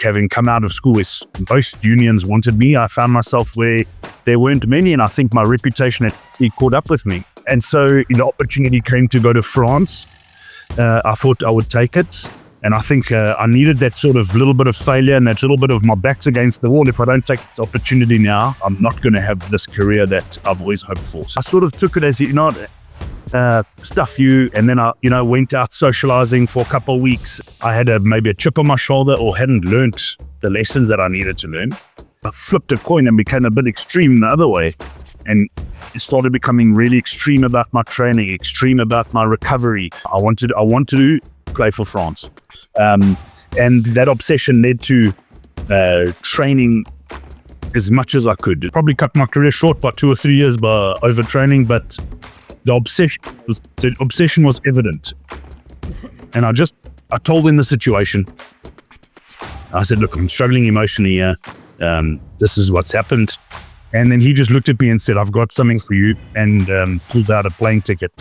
having come out of school where most unions wanted me, I found myself where there weren't many, and I think my reputation had caught up with me. And so the opportunity came to go to France. I thought I would take it. And I think I needed that sort of little bit of failure and that little bit of my back's against the wall. If I don't take the opportunity now, I'm not going to have this career that I've always hoped for. So I sort of took it as, stuff you. And then I, went out socializing for a couple of weeks. I had maybe a chip on my shoulder or hadn't learned the lessons that I needed to learn. I flipped a coin and became a bit extreme the other way. And it started becoming really extreme about my training, extreme about my recovery. I wanted to play for France. And that obsession led to training as much as I could. It probably cut my career short by 2 or 3 years by overtraining, but the obsession was evident. And I told him the situation. I said, look, I'm struggling emotionally here. This is what's happened. And then he just looked at me and said, I've got something for you, and pulled out a plane ticket.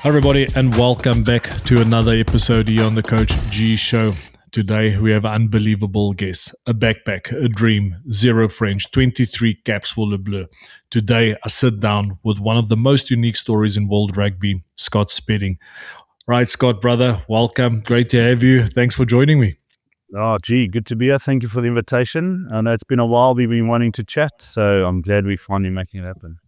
Hi everybody, and welcome back to another episode here on the Coach G Show. Today we have an unbelievable guest, a backpack, a dream, 0 French, 23 caps for Le Bleu. Today I sit down with one of the most unique stories in world rugby, Scott Spedding. Right, Scott, brother, welcome. Great to have you. Thanks for joining me. Oh, gee, good to be here. Thank you for the invitation. I know it's been a while we've been wanting to chat, so I'm glad we're finally making it happen.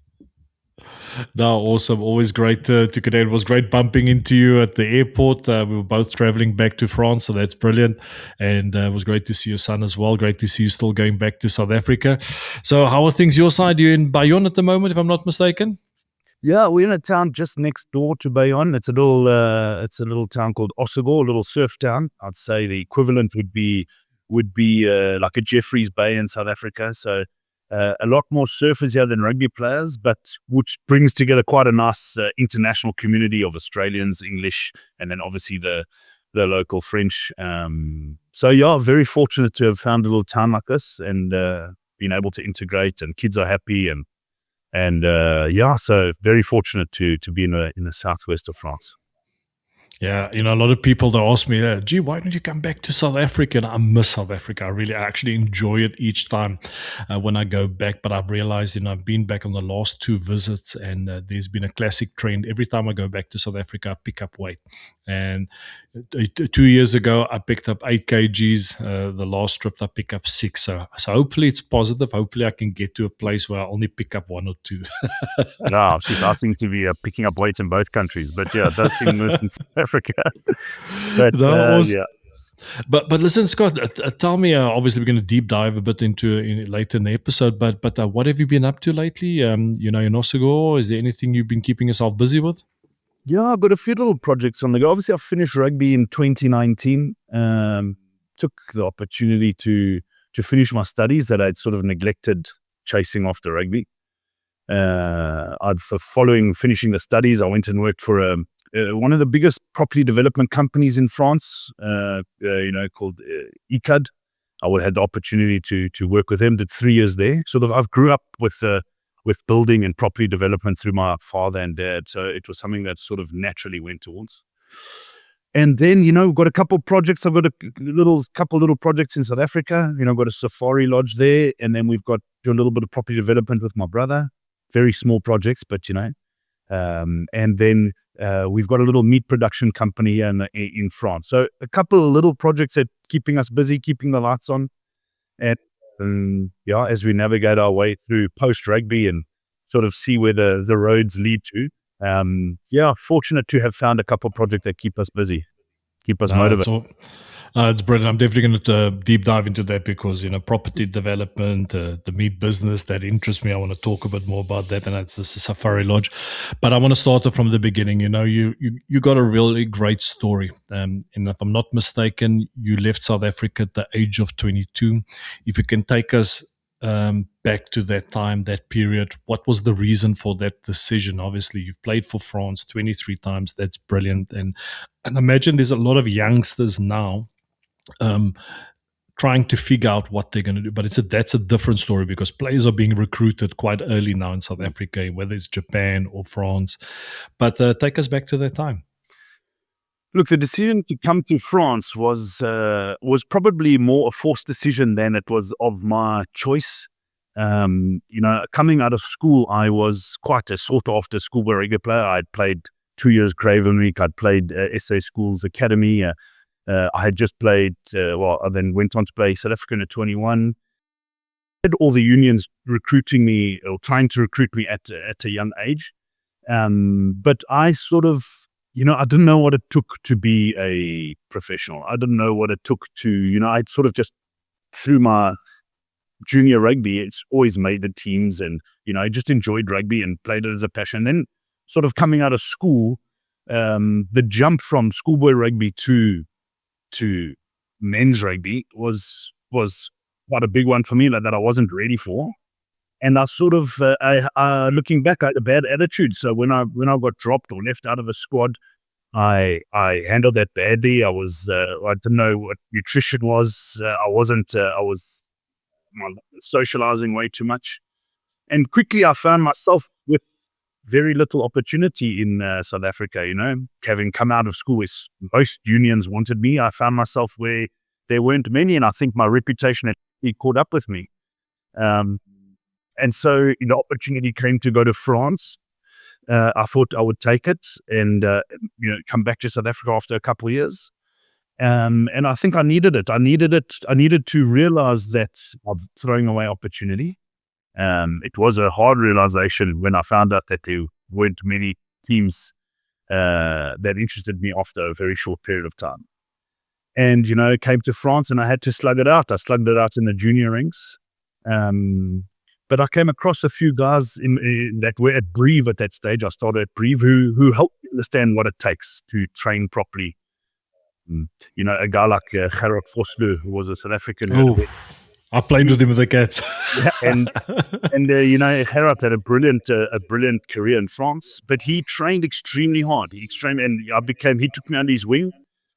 No, awesome. Always great to connect. It was great bumping into you at the airport. We were both traveling back to France, so that's brilliant. And it was great to see your son as well. Great to see you still going back to South Africa. So how are things your side? You're in Bayonne at the moment, if I'm not mistaken? Yeah, we're in a town just next door to Bayonne. It's a little town called Osego, a little surf town. I'd say the equivalent would be like a Jeffreys Bay in South Africa. So a lot more surfers here than rugby players, but which brings together quite a nice international community of Australians, English, and then obviously the local French. So yeah, very fortunate to have found a little town like this and been able to integrate, and kids are happy, and so very fortunate to be in the southwest of France. Yeah, a lot of people, they ask me, gee, why don't you come back to South Africa? And I miss South Africa. I actually enjoy it each time when I go back. But I've realized, I've been back on the last 2 visits, and there's been a classic trend. Every time I go back to South Africa, I pick up weight. And 2 years ago, I picked up 8 kgs. The last trip, I picked up 6. So hopefully it's positive. Hopefully I can get to a place where I only pick up 1 or 2. No, she's asking to be picking up weight in both countries. But yeah, it does seem worse in South Africa. But yeah. But listen, Scott, tell me. Obviously, we're going to deep dive a bit into later in the episode. But what have you been up to lately? In Osego, is there anything you've been keeping yourself busy with? Yeah, I've got a few little projects on the go. Obviously, I finished rugby in 2019. Took the opportunity to finish my studies that I'd sort of neglected chasing after rugby. Following finishing the studies, I went and worked for one of the biggest property development companies in France, called ICAD. I had the opportunity to work with them. Did 3 years there. I've grew up with building and property development through my father and dad. So it was something that sort of naturally went towards. And then, we've got a couple of projects. I've got a couple little projects in South Africa. I've got a safari lodge there. And then we've got do a little bit of property development with my brother. Very small projects, but, and then we've got a little meat production company here in France. So a couple of little projects that keeping us busy, keeping the lights on. And as we navigate our way through post-rugby and sort of see where the roads lead to, fortunate to have found a couple of projects that keep us busy, keep us motivated. It's brilliant. I'm definitely going to deep dive into that because, property development, the meat business, that interests me. I want to talk a bit more about that, and that's the Safari Lodge. But I want to start it from the beginning. You got a really great story. And if I'm not mistaken, you left South Africa at the age of 22. If you can take us back to that time, that period? What was the reason for that decision? Obviously, you've played for France 23 times. That's brilliant. And imagine there's a lot of youngsters now trying to figure out what they're going to do. But that's a different story because players are being recruited quite early now in South Africa, whether it's Japan or France. But take us back to that time. Look, the decision to come to France was probably more a forced decision than it was of my choice. Coming out of school, I was quite a sought-after schoolboy rugby player. I'd played 2 years Craven Week. I'd played SA Schools Academy. I had just played, I then went on to play South Africa under 21. Had all the unions recruiting me or trying to recruit me at a young age. But I sort of, I didn't know what it took to be a professional. I didn't know what it took to, I'd sort of just, through my junior rugby, it's always made the teams and, I just enjoyed rugby and played it as a passion. Then sort of coming out of school, the jump from schoolboy rugby to men's rugby was quite a big one for me that I wasn't ready for. And I sort of, looking back, I had a bad attitude. So when I got dropped or left out of a squad, I handled that badly. I didn't know what nutrition was. I was socializing way too much. And quickly I found myself with very little opportunity in South Africa, having come out of school, most unions wanted me. I found myself where there weren't many, and I think my reputation had caught up with me. And so the opportunity came to go to France. I thought I would take it and, come back to South Africa after a couple of years. And I think I needed it. I needed to realize that I'm throwing away opportunity. It was a hard realization when I found out that there weren't many teams that interested me after a very short period of time. And, came to France and I had to slug it out. I slugged it out in the junior ranks. But I came across a few guys that were at Brive at that stage. I started at Brive who helped me understand what it takes to train properly. A guy like Gerard Vosloo, who was a South African. I played with him with the Cats. Yeah, and Gerard had a brilliant career in France, but he trained extremely hard. He took me under his wing.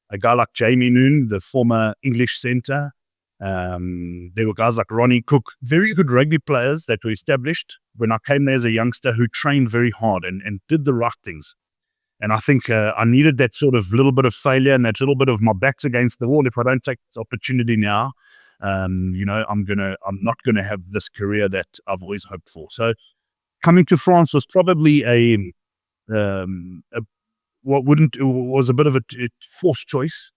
A guy like Jamie Noon, the former English centre. There were guys like Ronnie Cook, very good rugby players that were established when I came there as a youngster who trained very hard and did the right things. And I think I needed that sort of little bit of failure and that little bit of my back's against the wall. If I don't take this opportunity now, I'm not gonna have this career that I've always hoped for. So coming to France was probably was a bit of a forced choice.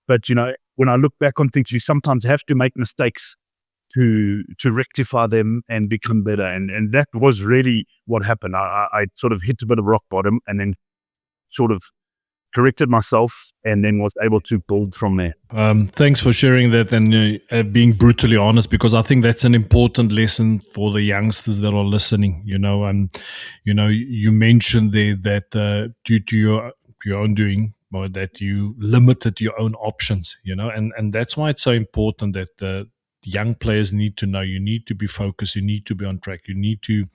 But when I look back on things, you sometimes have to make mistakes to rectify them and become better. And that was really what happened. I sort of hit a bit of rock bottom and then sort of corrected myself and then was able to build from there. Thanks for sharing that and being brutally honest, because I think that's an important lesson for the youngsters that are listening. You mentioned there that due to your own doing, or that you limited your own options, and that's why it's so important that young players need to know you need to be focused, you need to be on track, you need to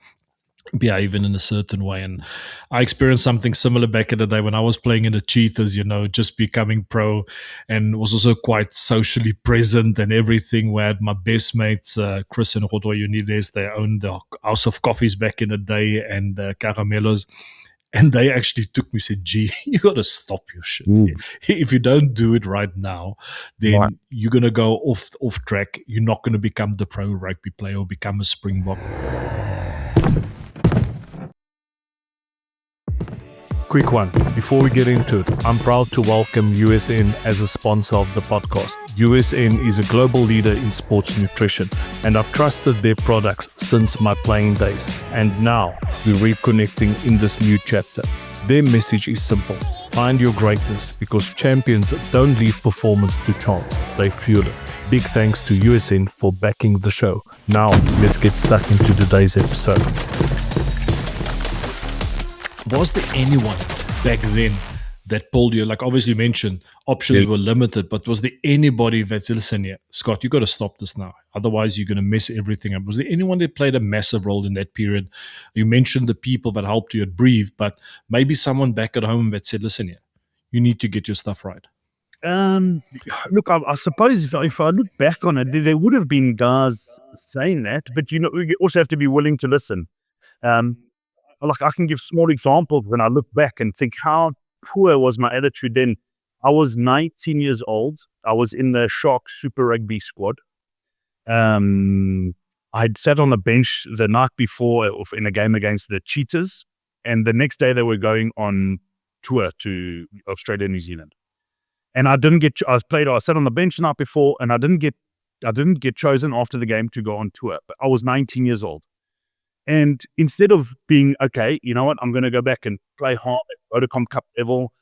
behave in a certain way. And I experienced something similar back in the day when I was playing in the Cheetahs, just becoming pro, and was also quite socially present and everything. We had my best mates, Chris and Rodo Unides, they owned the House of Coffees back in the day and Caramelos. And they actually took me and said, "Gee, you got to stop your shit. If you don't do it right now, then you're going to go off track. You're not going to become the pro rugby player or become a Springbok." Quick one, before we get into it, I'm proud to welcome USN as a sponsor of the podcast. USN is a global leader in sports nutrition, and I've trusted their products since my playing days. And now we're reconnecting in this new chapter. Their message is simple: find your greatness, because champions don't leave performance to chance, they fuel it. Big thanks to USN for backing the show. Now let's get stuck into today's episode. Was there anyone back then that pulled you? Like, obviously you mentioned options were limited, but was there anybody that's, listen here, Scott, you got to stop this now. Otherwise, you're going to mess everything up. Was there anyone that played a massive role in that period? You mentioned the people that helped you at Breathe, but maybe someone back at home that said, listen here, you need to get your stuff right. Look, I suppose if I look back on it, there would have been guys saying that, but you also have to be willing to listen. Like I can give small examples when I look back and think how poor was my attitude then. I was 19 years old. I was in the Sharks Super Rugby squad. I'd sat on the bench the night before in a game against the Cheetahs, and the next day they were going on tour to Australia and New Zealand. And I sat on the bench the night before, and I didn't get chosen after the game to go on tour. But I was 19 years old. And instead of being, okay, you know what, I'm going to go back and play hard at Vodacom Cup level,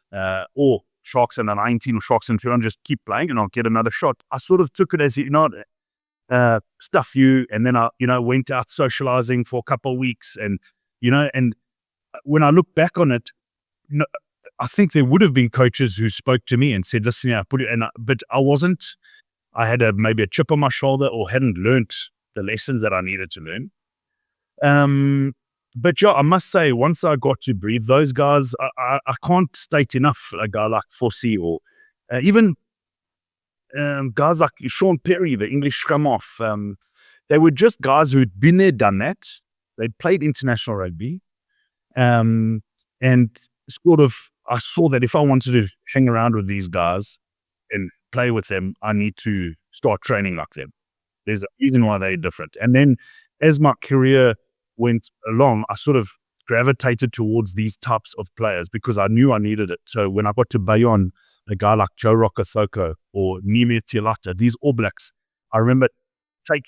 or Sharks under 19 or Sharks under 200, just keep playing and I'll get another shot. I sort of took it as, stuff you. And then I, went out socializing for a couple of weeks. And, and when I look back on it, I think there would have been coaches who spoke to me and said, listen, but I wasn't. I had maybe a chip on my shoulder or hadn't learnt the lessons that I needed to learn. But yeah, I must say, once I got to Breathe, those guys, I can't state enough, a guy like Fossey or even guys like Sean Perry, the English scrum off. They were just guys who'd been there, done that. They'd played international rugby. And sort of, I saw that if I wanted to hang around with these guys and play with them, I need to start training like them. There's a reason why they're different. And then as my career went along, I sort of gravitated towards these types of players because I knew I needed it. So when I got to Bayonne, a guy like Joe Rokocoko or Nimi Tialata, these All Blacks, I remember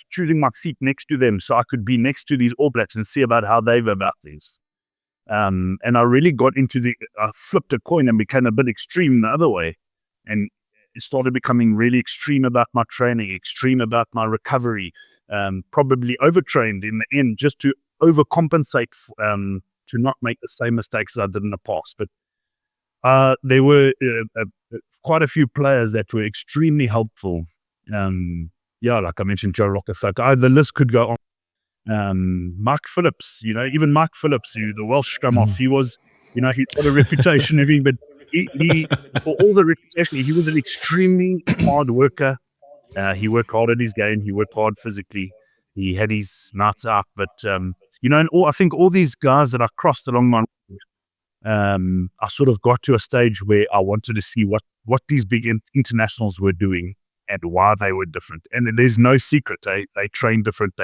choosing my seat next to them so I could be next to these All Blacks and see about how they were about things. And I really got I flipped a coin and became a bit extreme the other way. And it started becoming really extreme about my training, extreme about my recovery, probably overtrained in the end just to overcompensate, to not make the same mistakes as I did in the past. But there were quite a few players that were extremely helpful. Like I mentioned, Joe Rokocoko. The list could go on. Mike Phillips, even Mike Phillips, the Welsh scrum off, he was, he's got a reputation, everything, but he for all the reputation, he was an extremely hard worker. He worked hard at his game. He worked hard physically. He had his nights out, but and I think all these guys that I crossed along my, I sort of got to a stage where I wanted to see what these big internationals were doing and why they were different. And there's no secret. They train different.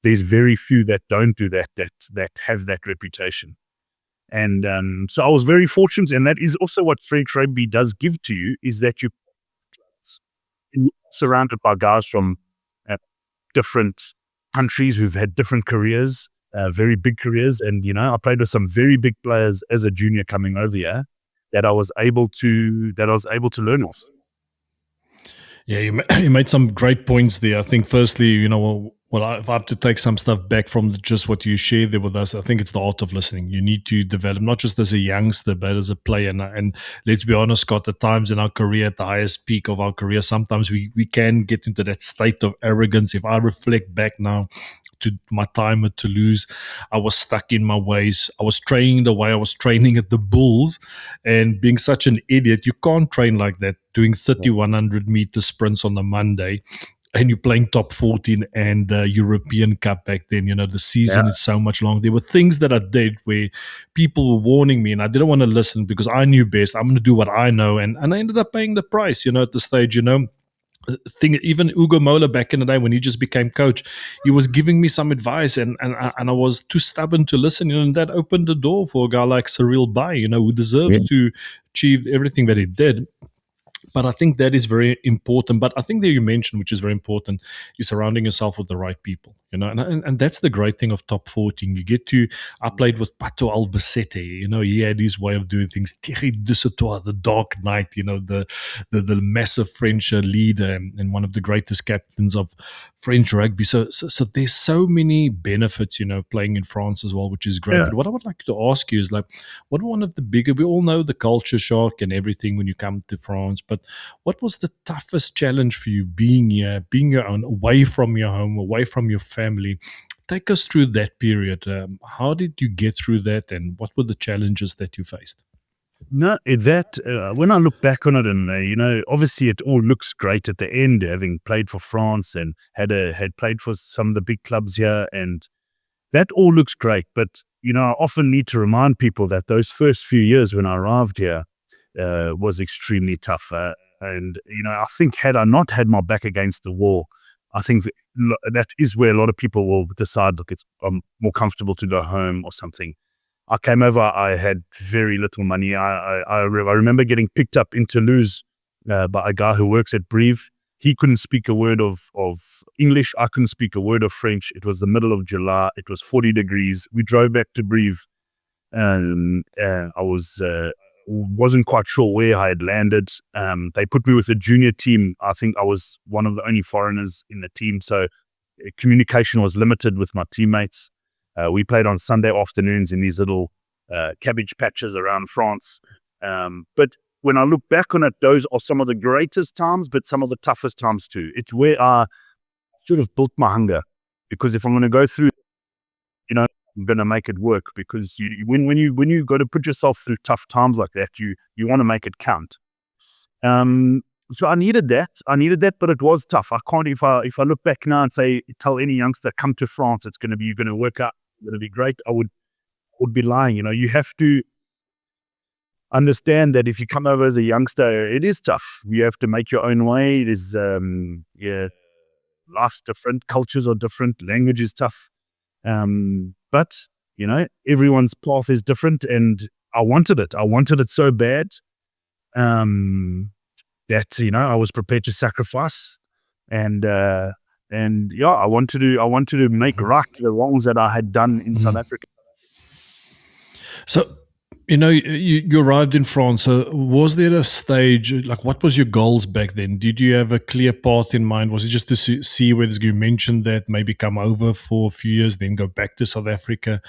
There's very few that don't do that have that reputation. And so I was very fortunate, and that is also what French rugby does give to you, is that you're surrounded by guys from different countries who've had different careers, very big careers. And, I played with some very big players as a junior coming over here that I was able to learn off. Yeah, you made some great points there. I think firstly, if I have to take some stuff back from just what you shared there with us, I think it's the art of listening. You need to develop, not just as a youngster, but as a player. And let's be honest, Scott, at times in our career, at the highest peak of our career, sometimes we can get into that state of arrogance. If I reflect back now to my time at Toulouse, I was stuck in my ways. I was training the way I was training at the Bulls, and being such an idiot, you can't train like that, doing 3,100 meter sprints on a Monday. And you're playing top 14 and European Cup back then. The season is so much longer. There were things that I did where people were warning me and I didn't want to listen because I knew best. I'm going to do what I know. And I ended up paying the price, at the stage, even Ugo Mola back in the day when he just became coach, he was giving me some advice and I was too stubborn to listen. And that opened the door for a guy like Cyril Bay, who deserves to achieve everything that he did. But I think that is very important. But I think that you mentioned, which is very important, is surrounding yourself with the right people. You know, and that's the great thing of top 14. You get to, I played with Pato Albacete, you know, he had his way of doing things. Thierry Dusautoir, the Dark Knight, you know, the massive French leader and one of the greatest captains of French rugby. So there's so many benefits, you know, playing in France as well, which is great. Yeah. But what I would like to ask you is like, what one of the bigger, we all know the culture shock and everything when you come to France, but what was the toughest challenge for you being here, being your own, away from your home, away from your family? Take us through that period. How did you get through that, and what were the challenges that you faced? No, when I look back on it, and obviously it all looks great at the end, having played for France and had played for some of the big clubs here, and that all looks great. But I often need to remind people that those first few years when I arrived here was extremely tough. And I think had I not had my back against the wall, I think that is where a lot of people will decide, look, I'm more comfortable to go home or something. I came over, I had very little money. I remember getting picked up in Toulouse by a guy who works at Brive. He couldn't speak a word of English. I couldn't speak a word of French. It was the middle of July. It was 40 degrees. We drove back to Brive, and I wasn't quite sure where I had landed. They put me with a junior team. I think I was one of the only foreigners in the team, so communication was limited with my teammates. We played on Sunday afternoons in these little cabbage patches around France. But when I look back on it, those are some of the greatest times, but some of the toughest times too. It's where I sort of built my hunger, because if I'm going to go through, I'm going to make it work, because when you go to put yourself through tough times like that, you want to make it count. So I needed that, but it was tough. I can't, if I look back now and tell any youngster, come to France, you're going to work out, it's going to be great, I would be lying. You have to understand that if you come over as a youngster, it is tough. You have to make your own way. There's, life's different, cultures are different, language is tough. But everyone's path is different, and I wanted it so bad, that, I was prepared to sacrifice, and I wanted to make right the wrongs that I had done in South Africa. So, you arrived in France. So was there a stage, like what was your goals back then? Did you have a clear path in mind? Was it just to see whether you mentioned that maybe come over for a few years, then go back to South Africa?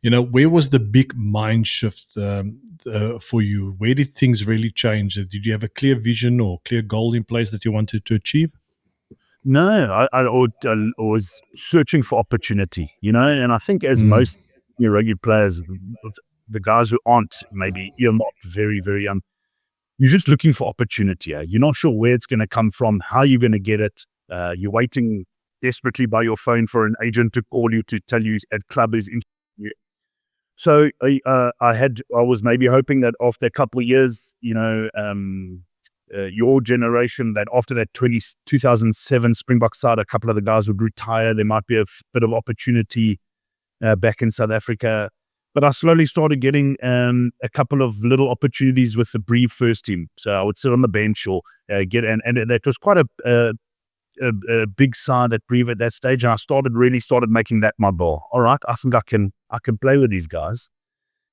Where was the big mind shift for you? Where did things really change? Did you have a clear vision or clear goal in place that you wanted to achieve? No, I was searching for opportunity, and I think as most rugby players, the guys who aren't maybe earmarked very, very young, you're just looking for opportunity. You're not sure where it's going to come from, how you're going to get it. You're waiting desperately by your phone for an agent to call you to tell you a club is interested in you. So I was maybe hoping that after a couple of years, your generation, that after that 2007 Springbok side, a couple of the guys would retire. There might be a bit of opportunity back in South Africa. But I slowly started getting a couple of little opportunities with the Brive first team. So I would sit on the bench or and that was quite a big side at Brive at that stage. And I really started making that my ball. All right, I think I can play with these guys.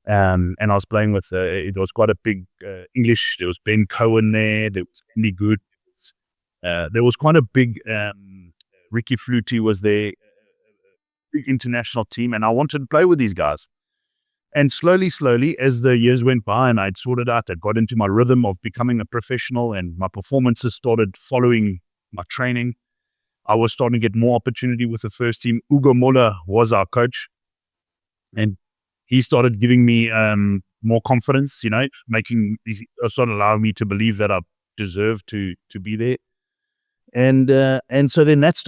And I was playing with, it was quite a big English. There was Ben Cohen there. There was Andy Good. There was quite a big, Ricky Flutie was there, big international team. And I wanted to play with these guys. And slowly, as the years went by and I'd sorted out, I got into my rhythm of becoming a professional, and my performances started following my training. I was starting to get more opportunity with the first team. Ugo Moller was our coach, and he started giving me more confidence, sort of allowing me to believe that I deserved to be there. And so then that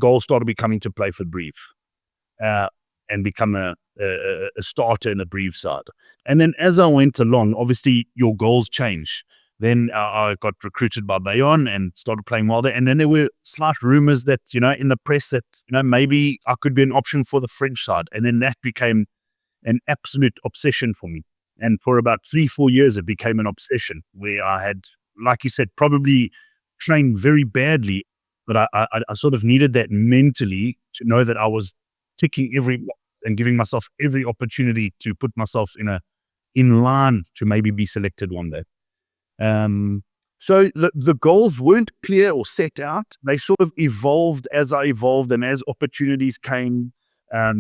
goal started becoming to play for Brive. And become a starter in a Brive side. And then as I went along, obviously your goals change. Then I got recruited by Bayonne and started playing well there. And then there were slight rumors that, in the press that, maybe I could be an option for the French side. And then that became an absolute obsession for me. And for about 3-4 years, it became an obsession where I had, like you said, probably trained very badly but I sort of needed that mentally to know that I was ticking every box and giving myself every opportunity to put myself in line to maybe be selected one day. So the goals weren't clear or set out. They sort of evolved as I evolved, and as opportunities came, I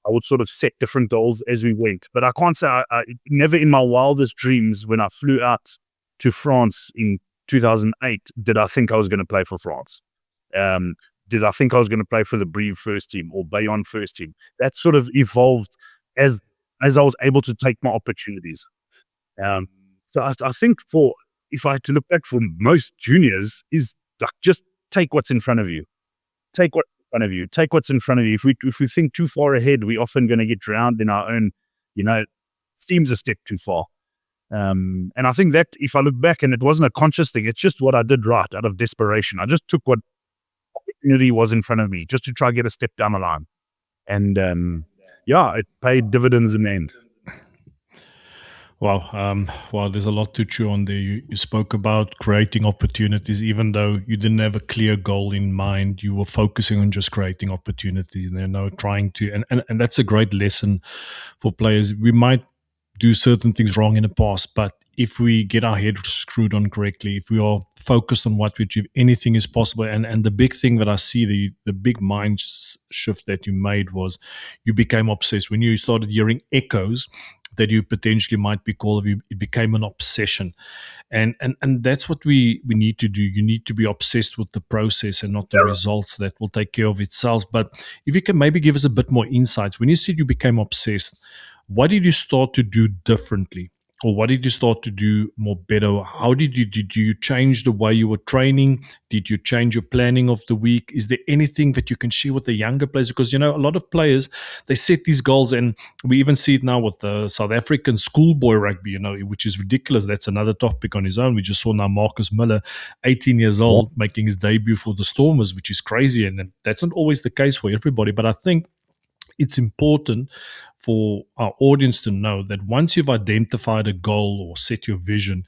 would sort of set different goals as we went. But I can't say I never in my wildest dreams when I flew out to France in 2008 did I think I was going to play for France. Did I think I was going to play for the Brive first team or Bayonne first team? That sort of evolved as I was able to take my opportunities. So I think if I had to look back for most juniors, is like just take what's in front of you. Take what's in front of you. Take what's in front of you. If we think too far ahead, we're often going to get drowned in our own, seems a step too far. And I think that if I look back and it wasn't a conscious thing, it's just what I did right out of desperation. I just took what opportunity was in front of me just to try to get a step down the line. And it paid dividends in the end. Wow. Well, there's a lot to chew on there. You spoke about creating opportunities, even though you didn't have a clear goal in mind. You were focusing on just creating opportunities and trying to, and that's a great lesson for players. We might do certain things wrong in the past, but if we get our head screwed on correctly, if we are focused on what we achieve, anything is possible. And the big thing that I see, the big mind shift that you made was you became obsessed. When you started hearing echoes that you potentially might be called, it became an obsession. And that's what we need to do. You need to be obsessed with the process and not the results. That will take care of itself. But if you can maybe give us a bit more insights. When you said you became obsessed, what did you start to do differently? Or what did you start to do more better? How did you change the way you were training? Did you change your planning of the week? Is there anything that you can share with the younger players? Because, a lot of players, they set these goals, and we even see it now with the South African schoolboy rugby, which is ridiculous. That's another topic on his own. We just saw now Marcus Miller, 18 years old, making his debut for the Stormers, which is crazy. And that's not always the case for everybody. But I think it's important for our audience to know that once you've identified a goal or set your vision,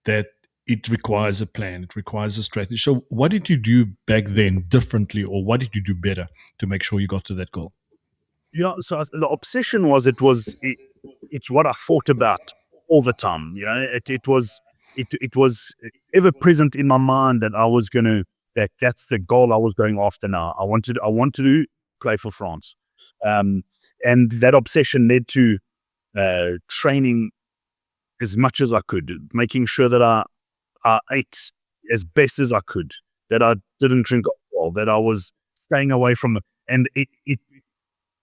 that it requires a plan, it requires a strategy. So what did you do back then differently, or what did you do better to make sure you got to that goal? Yeah, so the obsession was it's what I thought about all the time. It was ever present in my mind that I was that's the goal I was going after now. I wanted to play for France. And that obsession led to training as much as I could, making sure that I ate as best as I could, that I didn't drink alcohol, that I was staying away from it. And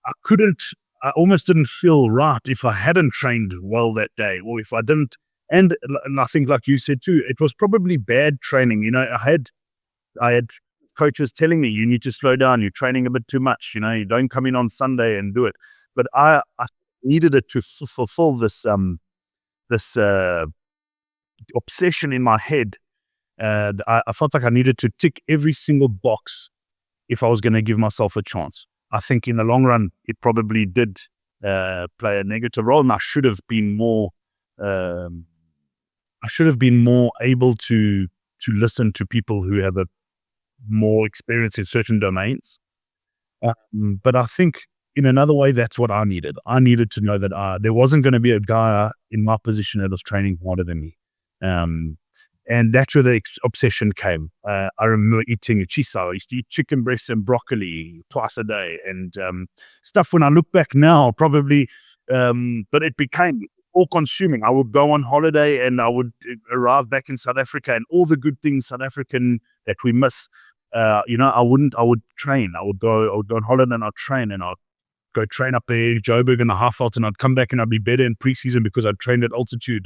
I almost didn't feel right if I hadn't trained well that day, or if I didn't. And I think, like you said too, it was probably bad training. I had coaches telling me, you need to slow down, you're training a bit too much, you don't come in on Sunday and do it. But I needed it to fulfill this obsession in my head. I felt like I needed to tick every single box if I was going to give myself a chance. I think in the long run, it probably did play a negative role, and I should have been more able to listen to people who have a more experience in certain domains. But I think in another way, that's what I needed. I needed to know that there wasn't going to be a guy in my position that was training harder than me. And that's where the obsession came. I remember eating chisa. I used to eat chicken breasts and broccoli twice a day, and stuff when I look back now, probably, but it became all-consuming. I would go on holiday and I would arrive back in South Africa, and all the good things South African that we miss, I would train. I would go on holiday and I'd train, and I'd go train up there, Joburg and the Highveld, and I'd come back and I'd be better in preseason because I'd trained at altitude,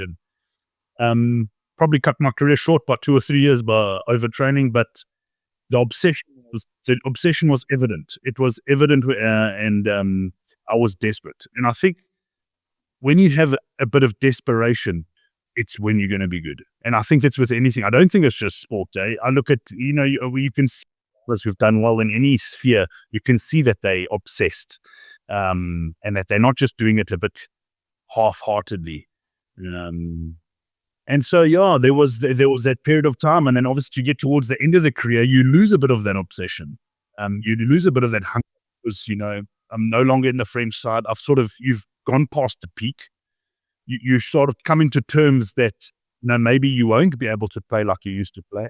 and probably cut my career short by 2 or 3 years by overtraining. But the obsession was evident. It was evident, and I was desperate. And I think when you have a bit of desperation, it's when you're going to be good. And I think that's with anything. I don't think it's just sport, eh? I look at, you can see, as we've done well in any sphere, you can see that they obsessed, and that they're not just doing it a bit half-heartedly. And so, yeah, there was that period of time. And then obviously you get towards the end of the career, you lose a bit of that obsession. You lose a bit of that hunger because, I'm no longer in the French side. You've gone past the peak. You sort of come into terms that, maybe you won't be able to play like you used to play.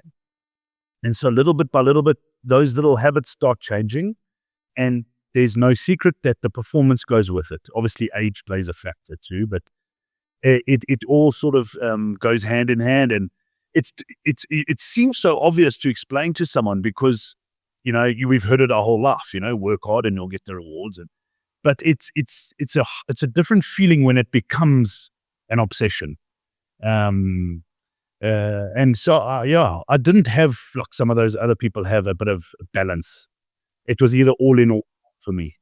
And so little bit by little bit, those little habits start changing. And there's no secret that the performance goes with it. Obviously, age plays a factor too, but it all sort of goes hand in hand. And it seems so obvious to explain to someone because, we've heard it our whole life, work hard and you'll get the rewards. But it's a different feeling when it becomes an obsession. And so, I didn't have, like some of those other people have, a bit of balance. It was either all in or for me.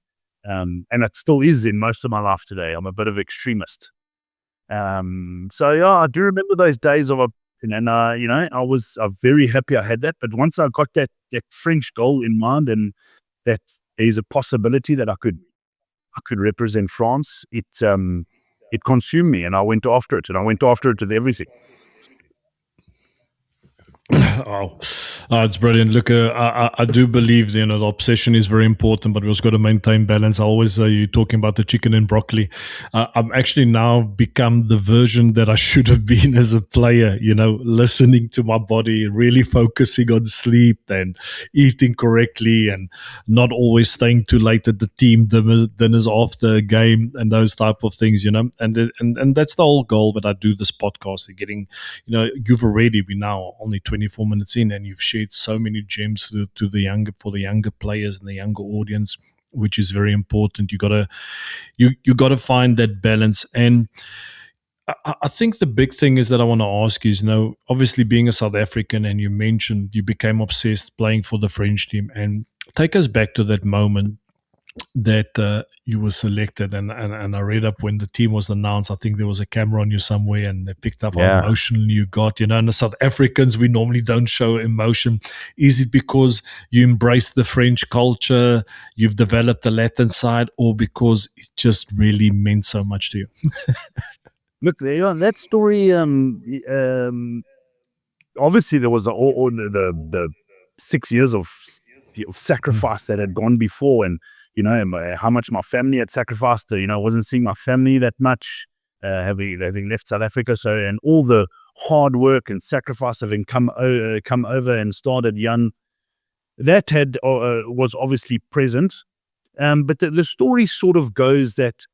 And it still is in most of my life today. I'm a bit of extremist. So, I do remember those days of, I was very happy I had that. But once I got that French goal in mind and that there's a possibility that I could represent France, it consumed me, and I went after it, with everything. Oh, it's brilliant. Look, I do believe the obsession is very important, but we also got to maintain balance. I always you're talking about the chicken and broccoli. I'm actually now become the version that I should have been as a player. Listening to my body, really focusing on sleep and eating correctly, and not always staying too late at the team dinners after a game and those type of things. And that's the whole goal that I do this podcast. And getting, we're now only 24 minutes in, and you've shared so many gems for the younger players and the younger audience, which is very important. You gotta find that balance. And I think the big thing is that I want to ask is, obviously being a South African, and you mentioned you became obsessed playing for the French team, and take us back to that moment that you were selected, and I read up when the team was announced. I think there was a camera on you somewhere, and they picked up how emotional you got. And the South Africans, we normally don't show emotion. Is it because you embrace the French culture, you've developed the Latin side, or because it just really meant so much to you? Look, that story. Obviously, there was all the 6 years of sacrifice that had gone before, and how much my family had sacrificed. I wasn't seeing my family that much, having left South Africa. So, and all the hard work and sacrifice having come over and started young, that was obviously present. But the story sort of goes that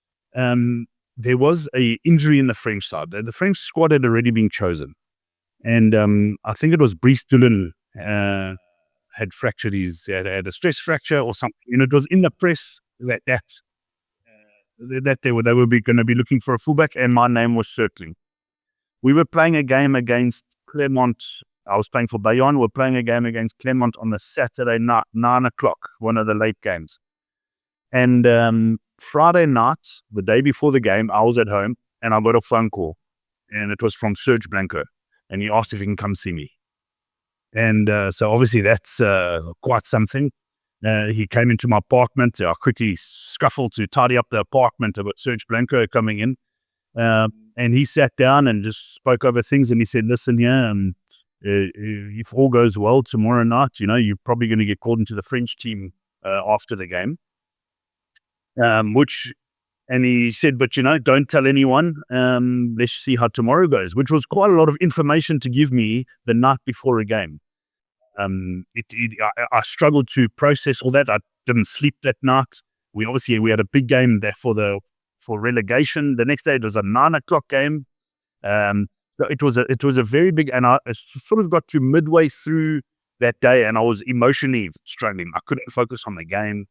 there was a injury in the French side. The French squad had already been chosen, and I think it was Brice Dulin had fractured had a stress fracture or something. It was in the press that they were going to be looking for a fullback, and my name was circling. We were playing a game against Clermont. I was playing for Bayonne. We were playing a game against Clermont on the Saturday night, 9:00, one of the late games. And Friday night, the day before the game, I was at home and I got a phone call, and it was from Serge Blanco, and he asked if he can come see me. And so obviously that's quite something. He came into my apartment. I quickly scuffled to tidy up the apartment about Serge Blanco coming in. And he sat down and just spoke over things, and he said, listen here, if all goes well tomorrow night, you're probably going to get called into the French team after the game. And he said, but don't tell anyone. Let's see how tomorrow goes, which was quite a lot of information to give me the night before a game. I struggled to process all that. I didn't sleep that night. We had a big game there for relegation. The next day it was a 9:00 game. It was a very big, and I sort of got to midway through that day, and I was emotionally struggling. I couldn't focus on the game.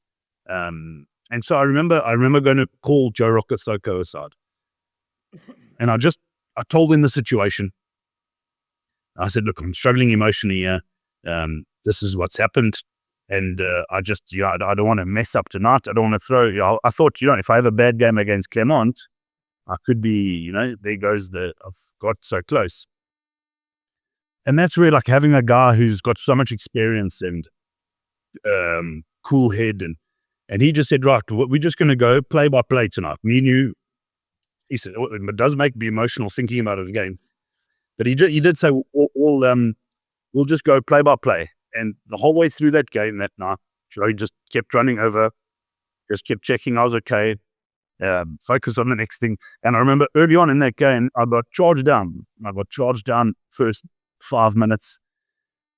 And so I remember going to call Joe Rokocoko aside, and I told him the situation. I said, look, I'm struggling emotionally here. This is what's happened. And I don't want to mess up tonight. I don't want to throw, I thought, if I have a bad game against Clermont, I could be, there goes I've got so close. And that's where, like, having a guy who's got so much experience and cool head, and he just said, right, we're just going to go play by play tonight. Me and you, he said, it does make me emotional thinking about it again. But he did say, we'll just go play by play. And the whole way through that game that night, Joe just kept running over, just kept checking I was okay, focus on the next thing. And I remember early on in that game, I got charged down. First 5 minutes.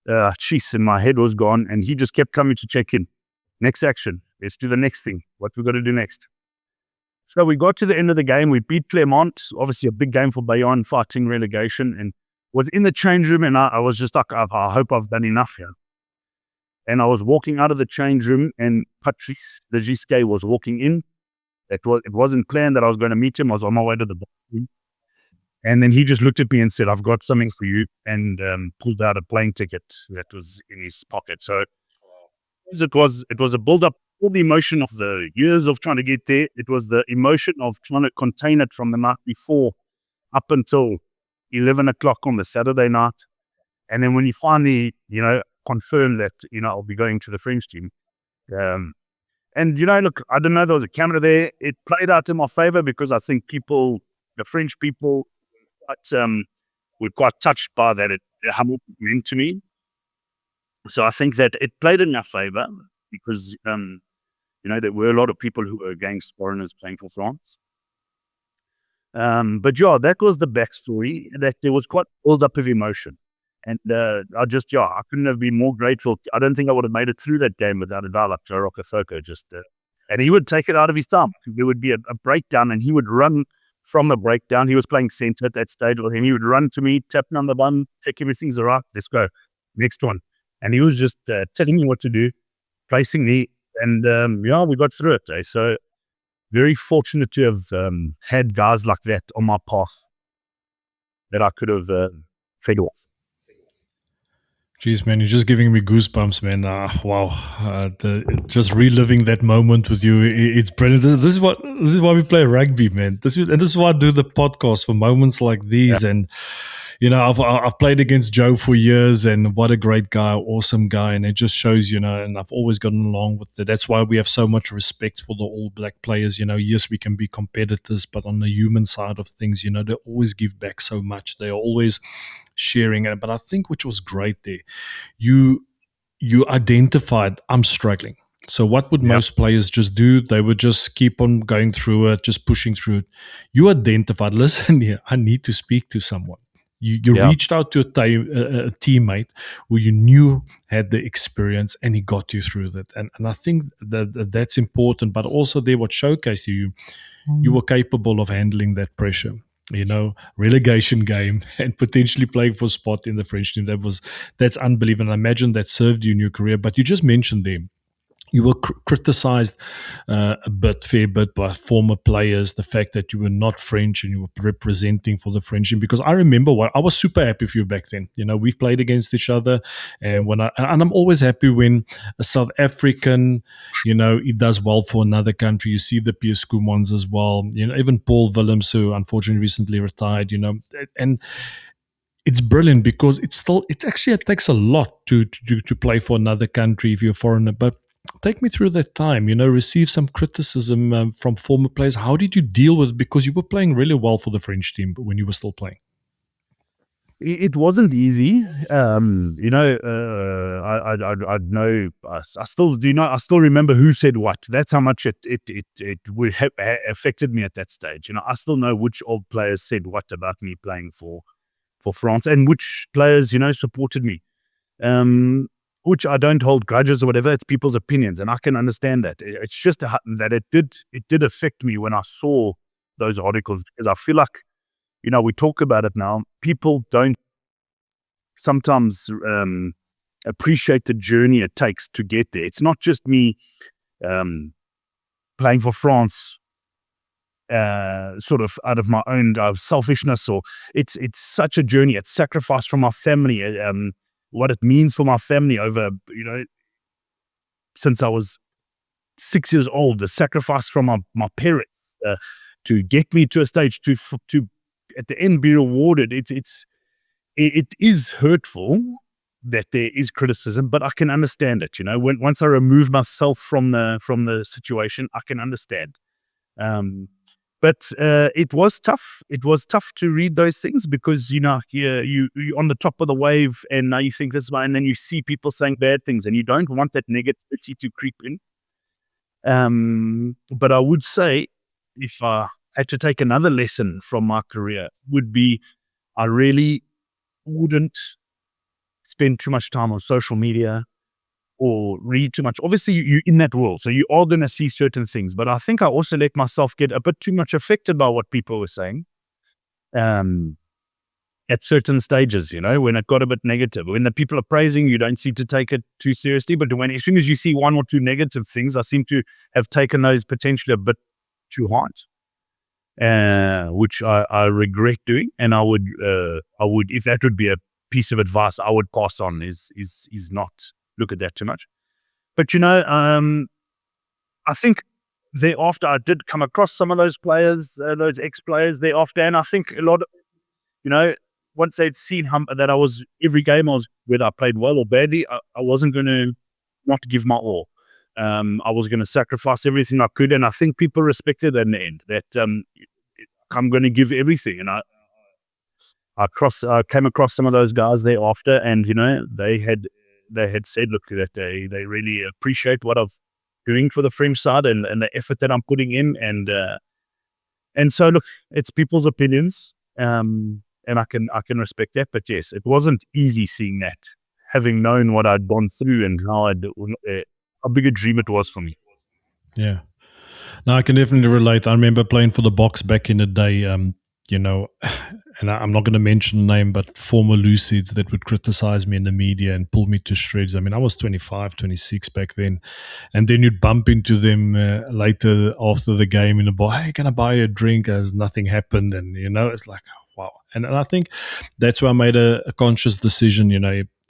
And my head was gone. And he just kept coming to check in. Next action. Let's do the next thing. What we got to do next. So we got to the end of the game. We beat Clermont. Obviously a big game for Bayonne, fighting relegation. And was in the change room. And I was just like, I hope I've done enough here. And I was walking out of the change room. And Patrice Lagisquet was walking in. It wasn't planned that I was going to meet him. I was on my way to the bathroom. And then he just looked at me and said, I've got something for you, and pulled out a plane ticket that was in his pocket. So it was a build-up, all the emotion of the years of trying to get there. It was the emotion of trying to contain it from the night before up until 11 o'clock on the Saturday night. And then when you finally, confirm that, I'll be going to the French team. And, look, I don't know, there was a camera there. It played out in my favor because I think the French people, were quite touched by that. How much it meant to me. So I think that it played in our favor because, there were a lot of people who were against foreigners playing for France. But yeah, that was the backstory, that there was quite build up of emotion. And I couldn't have been more grateful. I don't think I would have made it through that game without a guy like Joe Rokocoko. And he would take it out of his time. There would be a breakdown, and he would run from the breakdown. He was playing centre at that stage with him. He would run to me, tapping on the bum, check everything's all right, let's go, next one. And he was just telling me what to do, placing me, and we got through it. So very fortunate to have had guys like that on my path that I could have fed off. Jeez, man, you're just giving me goosebumps, man. Wow, just reliving that moment with you, it's brilliant. This is why we play rugby, man. This is why I do the podcast, for moments like these. Yeah. And I've played against Joe for years, and what a great guy, awesome guy, and it just shows, and I've always gotten along with it. That's why we have so much respect for the All Black players. Yes, we can be competitors, but on the human side of things, they always give back so much. They are always sharing it. But I think which was great there, you identified, I'm struggling. So what would most players just do? They would just keep on going through it, just pushing through it. You identified, listen here, I need to speak to someone. You reached out to a teammate who you knew had the experience, and he got you through that. And I think that's important. But also there, what showcased you were capable of handling that pressure. Relegation game and potentially playing for a spot in the French team. That's unbelievable. And I imagine that served you in your career. But you just mentioned them. You were criticized a fair bit by former players, the fact that you were not French and you were representing for the French team. Because I remember I was super happy for you back then. We've played against each other, and I'm always happy when a South African, it does well for another country. You see the Piers Kumans as well. Even Paul Willems, who unfortunately recently retired. And it's brilliant because it takes a lot to play for another country if you're a foreigner, but. Take me through that time, receive some criticism from former players. How did you deal with it? Because you were playing really well for the French team when you were still playing. It wasn't easy. I know, I still do not, I still remember who said what. That's how much it would have affected me at that stage. I still know which old players said what about me playing for France, and which players, supported me. Which I don't hold grudges or whatever. It's people's opinions, and I can understand that. It's just that it did affect me when I saw those articles, because I feel like, we talk about it now. People don't sometimes appreciate the journey it takes to get there. It's not just me playing for France sort of out of my own selfishness, or it's such a journey. It's sacrifice from my family. What it means for my family over, since I was 6 years old, the sacrifice from my parents to get me to a stage to at the end be rewarded. It is hurtful that there is criticism, but I can understand it. Once I remove myself from the situation, I can understand. But it was tough. It was tough to read those things because, you're on the top of the wave and now you think this way and then you see people saying bad things and you don't want that negativity to creep in. But I would say if I had to take another lesson from my career would be I really wouldn't spend too much time on social media or read too much. Obviously, you're in that world, so you are going to see certain things. But I think I also let myself get a bit too much affected by what people were saying at certain stages, when it got a bit negative. When the people are praising, you don't seem to take it too seriously. But as soon as you see one or two negative things, I seem to have taken those potentially a bit too hard, which I regret doing. And I would, if that would be a piece of advice I would pass on is not look at that too much. But I think thereafter I did come across some of those players, those ex-players thereafter, and I think a lot of, once they'd seen that I was every game whether I played well or badly, I wasn't going to not give my all. I was going to sacrifice everything I could, and I think people respected that in the end. That I'm going to give everything, and I came across some of those guys thereafter, and they had said, look, that they really appreciate what I'm doing for the French side and the effort that I'm putting in, and so look, it's people's opinions, and I can respect that. But yes, it wasn't easy seeing that, having known what I'd gone through and how big a dream it was for me. Yeah. No, I can definitely relate. I remember playing for the Boks back in the day, and I'm not going to mention the name, but former Lucids that would criticize me in the media and pull me to shreds. I mean, I was 25, 26 back then. And then you'd bump into them later after the game in the bar. Hey, can I buy you a drink? As nothing happened. And, it's like, wow. And I think that's where I made a conscious decision,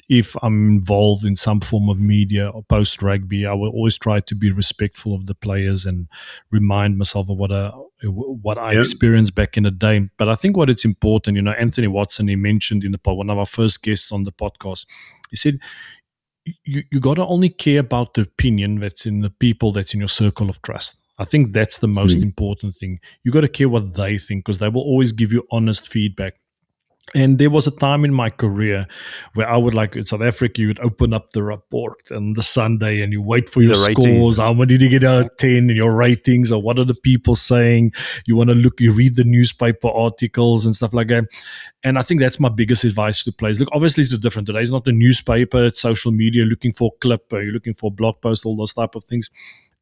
if I'm involved in some form of media or post rugby, I will always try to be respectful of the players and remind myself of what I experienced back in the day. But I think what it's important, Anthony Watson, he mentioned in one of our first guests on the podcast, he said, you got to only care about the opinion that's in the people that's in your circle of trust. I think that's the most important thing. You got to care what they think because they will always give you honest feedback. And there was a time in my career where I would, like in South Africa, you would open up the report on the Sunday and you wait for your scores. How many did you get out of 10 and your ratings, or what are the people saying? You want to look, you read the newspaper articles and stuff like that. And I think that's my biggest advice to players. Look, obviously it's different. Today's not the newspaper, it's social media, looking for a clip, you're looking for a blog post, all those type of things.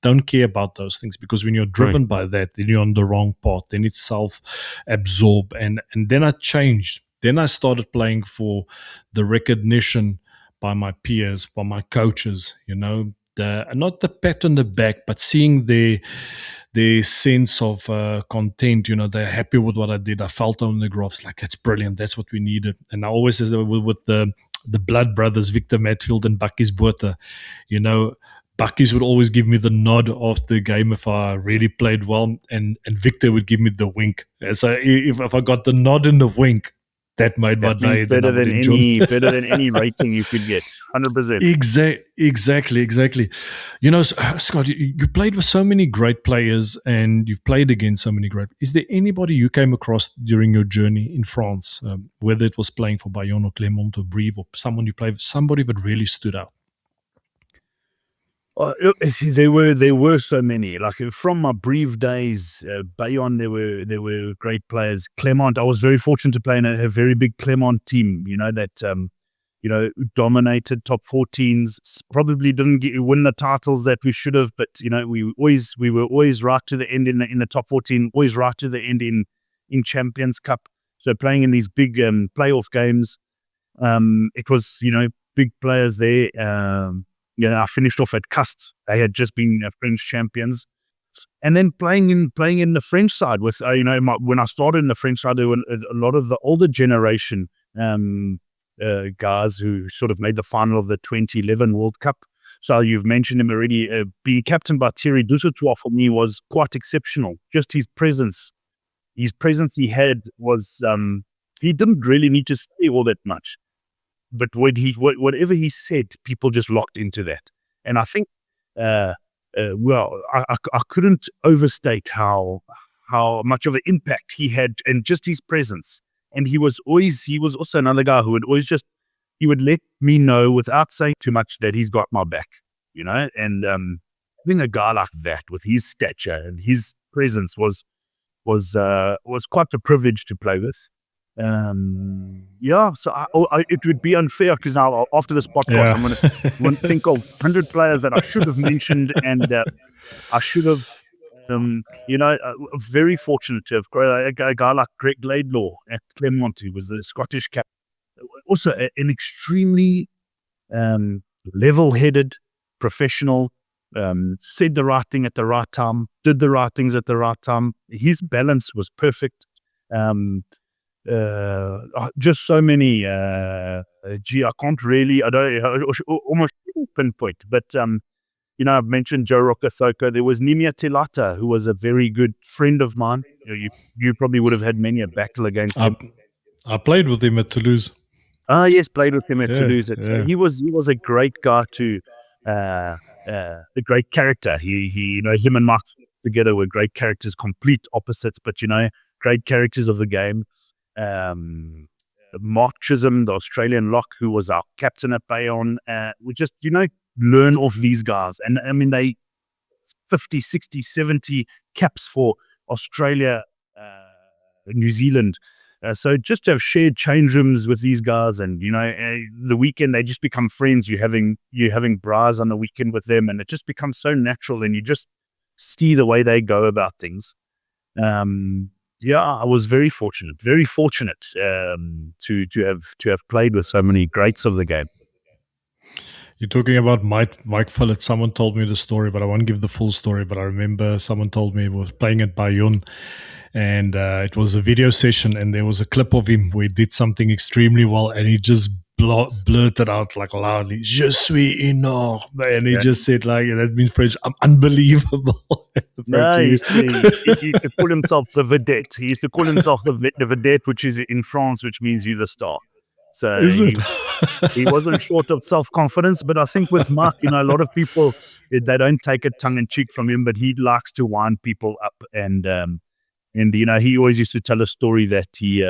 Don't care about those things, because when you're driven by that, then you're on the wrong path. Then it's self-absorbed. And then I changed. Then I started playing for the recognition by my peers, by my coaches, not the pat on the back, but seeing their sense of content. They're happy with what I did. I felt on the graphs like, that's brilliant. That's what we needed. And I always say with the blood brothers, Victor Matfield and Bakkies Botha, Bakkies would always give me the nod after the game if I really played well, and Victor would give me the wink. So if I got the nod and the wink, that made my day. Better than any rating you could get. 100%. Exactly. Scott, you played with so many great players, and you've played against so many great. Is there anybody you came across during your journey in France, whether it was playing for Bayonne or Clermont or Brive, or someone you played with, somebody that really stood out? There were so many. Like from my Brive days, Bayonne, there were great players. Clermont, I was very fortunate to play in a very big Clermont team. That dominated top 14s. Probably didn't win the titles that we should have, but we were always right to the end in the top 14. Always right to the end in Champions Cup. So playing in these big playoff games, it was big players there. I finished off at Cust. They had just been French champions, and then playing in the French side with when I started in the French side, there were a lot of the older generation guys who sort of made the final of the 2011 World Cup. So you've mentioned him already. Being captained by Thierry Dusautoir for me was quite exceptional. Just his presence he had was he didn't really need to say all that much. But whatever he said, people just locked into that. And I think, I couldn't overstate how how much of an impact he had and just his presence. And he was also another guy who would always he would let me know without saying too much that he's got my back, and having a guy like that with his stature and his presence was quite a privilege to play with. So it would be unfair because now after this podcast, I'm going to think of 100 players that I should have mentioned, and I should have, very fortunate to have a guy like Greg Laidlaw at Claremont, who was the Scottish captain. Also an extremely level-headed professional, said the right thing at the right time, did the right things at the right time. His balance was perfect. Just so many. I can't really. I almost pinpoint. But I've mentioned Joe Rokocoko. There was Nimia Telata, who was a very good friend of mine. You probably would have had many a battle against him. I played with him at Toulouse. Yes, played with him at Toulouse. He was a great guy too. A great character. Him and Mark together were great characters, complete opposites, but great characters of the game. Mark Chisholm, the Australian lock, who was our captain at Bayonne, we just, learn off these guys. And I mean, they 50, 60, 70 caps for Australia, New Zealand. So just to have shared change rooms with these guys, and the weekend they just become friends. You're having bras on the weekend with them, and it just becomes so natural, and you just see the way they go about things. I was very fortunate to have played with so many greats of the game. You're talking about Mike Phillip. Someone told me the story, but I won't give the full story. But I remember someone told me he was playing at Bayonne, and it was a video session, and there was a clip of him where he did something extremely well, and he just blurted out like loudly, "Je suis énorme," and he just said that means French, "I'm unbelievable." No, he used to call himself the vedette. He used to call himself the vedette, which is in France, which means you're the star. So he wasn't short of self-confidence, but I think with Mark, a lot of people, they don't take it tongue-in-cheek from him, but he likes to wind people up. And he always used to tell a story that he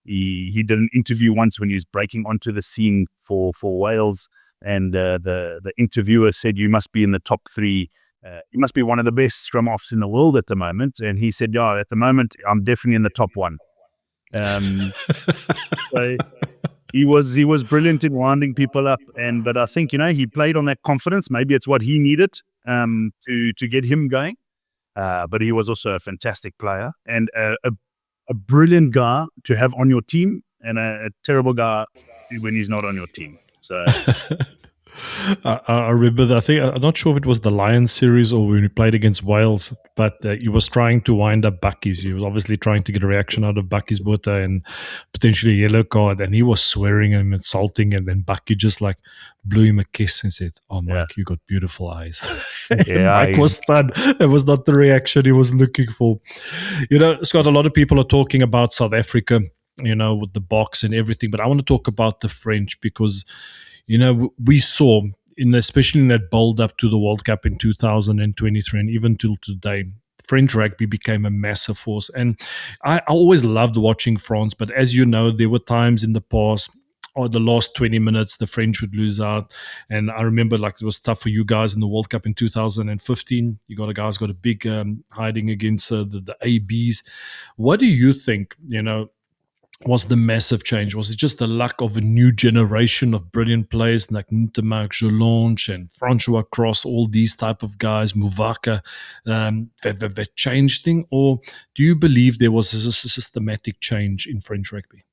did an interview once when he was breaking onto the scene for Wales, and the interviewer said, "You must be in the top 3. You must be one of the best scrum offs in the world at the moment." And he said, "Yeah, at the moment, I'm definitely in the top 1." So he was brilliant in winding people up, but I think he played on that confidence. Maybe it's what he needed to get him going. But he was also a fantastic player and a brilliant guy to have on your team, and a terrible guy when he's not on your team. So. I remember I'm not sure if it was the Lions series or when we played against Wales, but he was trying to wind up Bucky's. He was obviously trying to get a reaction out of Bucky's Botha and potentially a yellow card, and he was swearing and insulting, and then Bucky just blew him a kiss and said, "Oh, Mike, you got beautiful eyes." Mike was stunned. That was not the reaction he was looking for. Scott, a lot of people are talking about South Africa, with the box and everything, but I want to talk about the French because we saw, especially in that build up to the World Cup in 2023 and even till today, French rugby became a massive force. And I always loved watching France, but as you know, there were times in the past, or the last 20 minutes, the French would lose out. And I remember it was tough for you guys in the World Cup in 2015. You got a big hiding against the ABs. What do you think, was the massive change? Was it just the luck of a new generation of brilliant players like Ntemak, Jolange, and Francois Cross, all these type of guys, Muvaka, that changed thing? Or do you believe there was a systematic change in French rugby?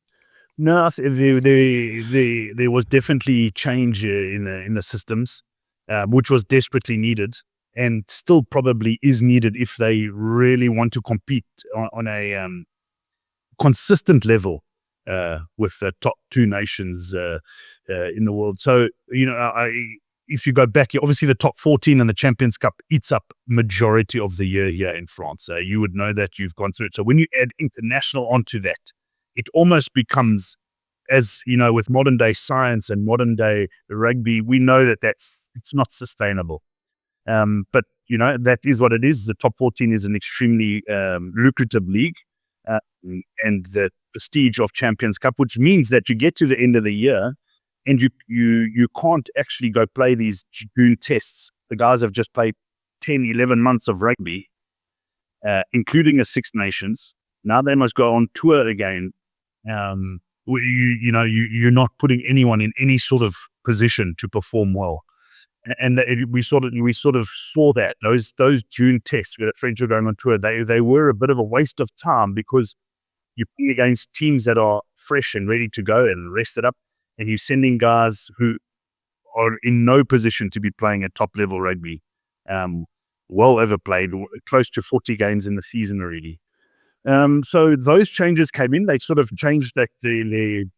No, there was definitely change in the systems, which was desperately needed, and still probably is needed if they really want to compete on a consistent level with the top 2 nations in the world. So, if you go back, obviously the top 14 in the Champions Cup eats up majority of the year here in France. You would know that, you've gone through it. So when you add international onto that, it almost becomes, as with modern day science and modern day rugby, we know that it's not sustainable. But that is what it is. The top 14 is an extremely lucrative league, and the prestige of Champions Cup, which means that you get to the end of the year and you can't actually go play these June tests. The guys have just played 10, 11 months of rugby, including a Six Nations. Now they must go on tour again. You're not putting anyone in any sort of position to perform well. And we sort of saw that those June tests where the French were going on tour, they were a bit of a waste of time, because you're playing against teams that are fresh and ready to go and rested up, and you're sending guys who are in no position to be playing at top level rugby. Well overplayed, close to 40 games in the season already. So those changes came in. They sort of changed the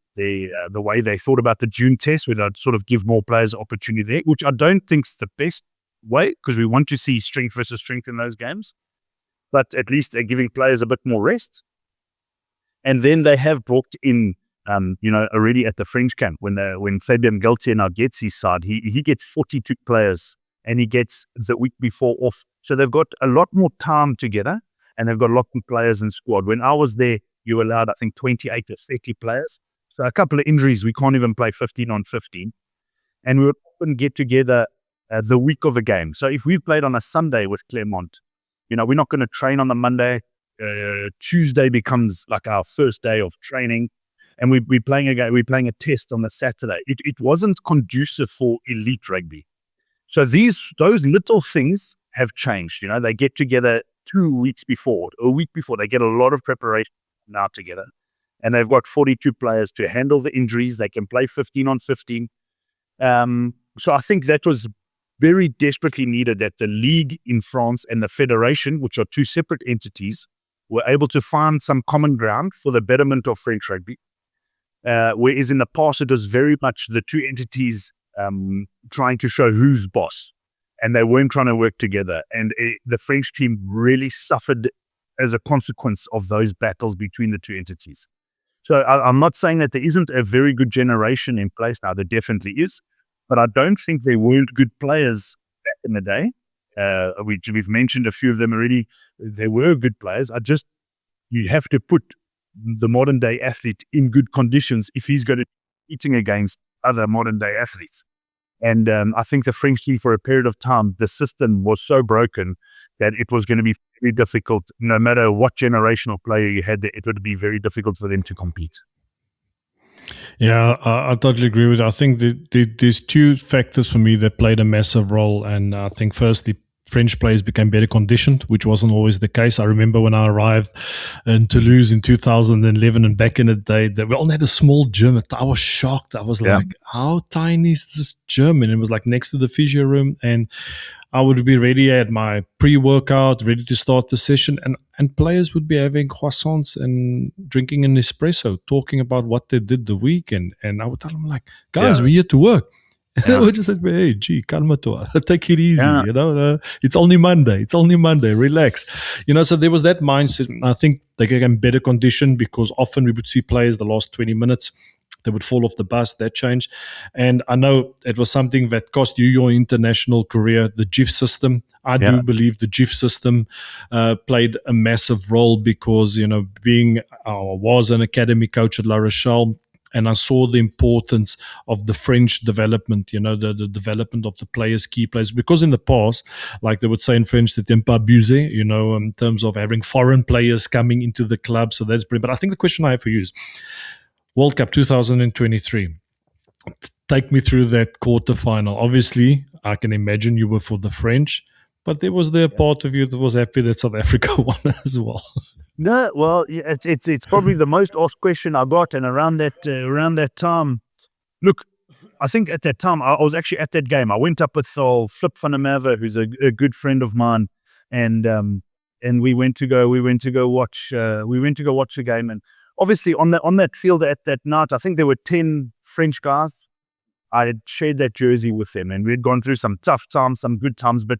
way they thought about the June test, where they'd sort of give more players opportunity there, which I don't think's the best way, because we want to see strength versus strength in those games. But at least they're giving players a bit more rest. And then they have brought in, already at the French camp, when Fabien Galtier now gets his side, he gets 42 players, and he gets the week before off. So they've got a lot more time together, and they've got a lot more players in squad. When I was there, you were allowed, I think, 28 to 30 players. So a couple of injuries, we can't even play 15 on 15. And we would often get together the week of a game. So if we've played on a Sunday with Clermont, we're not going to train on the Monday. Tuesday becomes like our first day of training, and we're playing a game. We're playing a test on the Saturday. It wasn't conducive for elite rugby. So those little things have changed. They get together 2 weeks before, a week before. They get a lot of preparation now together, and they've got 42 players to handle the injuries. They can play 15 on 15. So I think that was very desperately needed, that the league in France and the federation, which are two separate entities, were able to find some common ground for the betterment of French rugby. Whereas in the past, it was very much the two entities trying to show who's boss, and they weren't trying to work together. And the French team really suffered as a consequence of those battles between the two entities. So I'm not saying that there isn't a very good generation in place now. There definitely is. But I don't think there weren't good players back in the day. We've mentioned a few of them already. They were good players. You have to put the modern day athlete in good conditions if he's going to be eating against other modern day athletes. And I think the French team, for a period of time, the system was so broken that it was going to be very difficult. No matter what generational player you had there, it would be very difficult for them to compete. Yeah, I totally agree with you. I think there's two factors for me that played a massive role. And I think firstly, French players became better conditioned, which wasn't always the case. I remember when I arrived in Toulouse in 2011, and back in the day, we only had a small gym. I was shocked. I was like, how tiny is this gym? And it was like next to the physio room. And I would be ready at my pre-workout, ready to start the session. And players would be having croissants and drinking an espresso, talking about what they did the weekend. And I would tell them, like, guys, we're here to work. I would just say, hey, gee, calma toi. Take it easy, it's only Monday, relax. So there was that mindset. I think they get better conditioned, because often we would see players the last 20 minutes, they would fall off the bus. That changed. And I know it was something that cost you your international career, the GIF system. I do believe the GIF system played a massive role, because, was an academy coach at La Rochelle, and I saw the importance of the French development, the development of the players, key players. Because in the past, like they would say in French, c'était un peu abusé, in terms of having foreign players coming into the club. So that's brilliant. But I think the question I have for you is, World Cup 2023, take me through that quarterfinal. Obviously, I can imagine you were for the French, but there was a part of you that was happy that South Africa won as well. No, well, it's probably the most asked question I got, and around that time, look, I think at that time I was actually at that game. I went up with Flip van der Merwe, who's a good friend of mine, and we went to go watch the game. And obviously on that field at that night, I think there were 10 French guys. I had shared that jersey with them, and we had gone through some tough times, some good times, but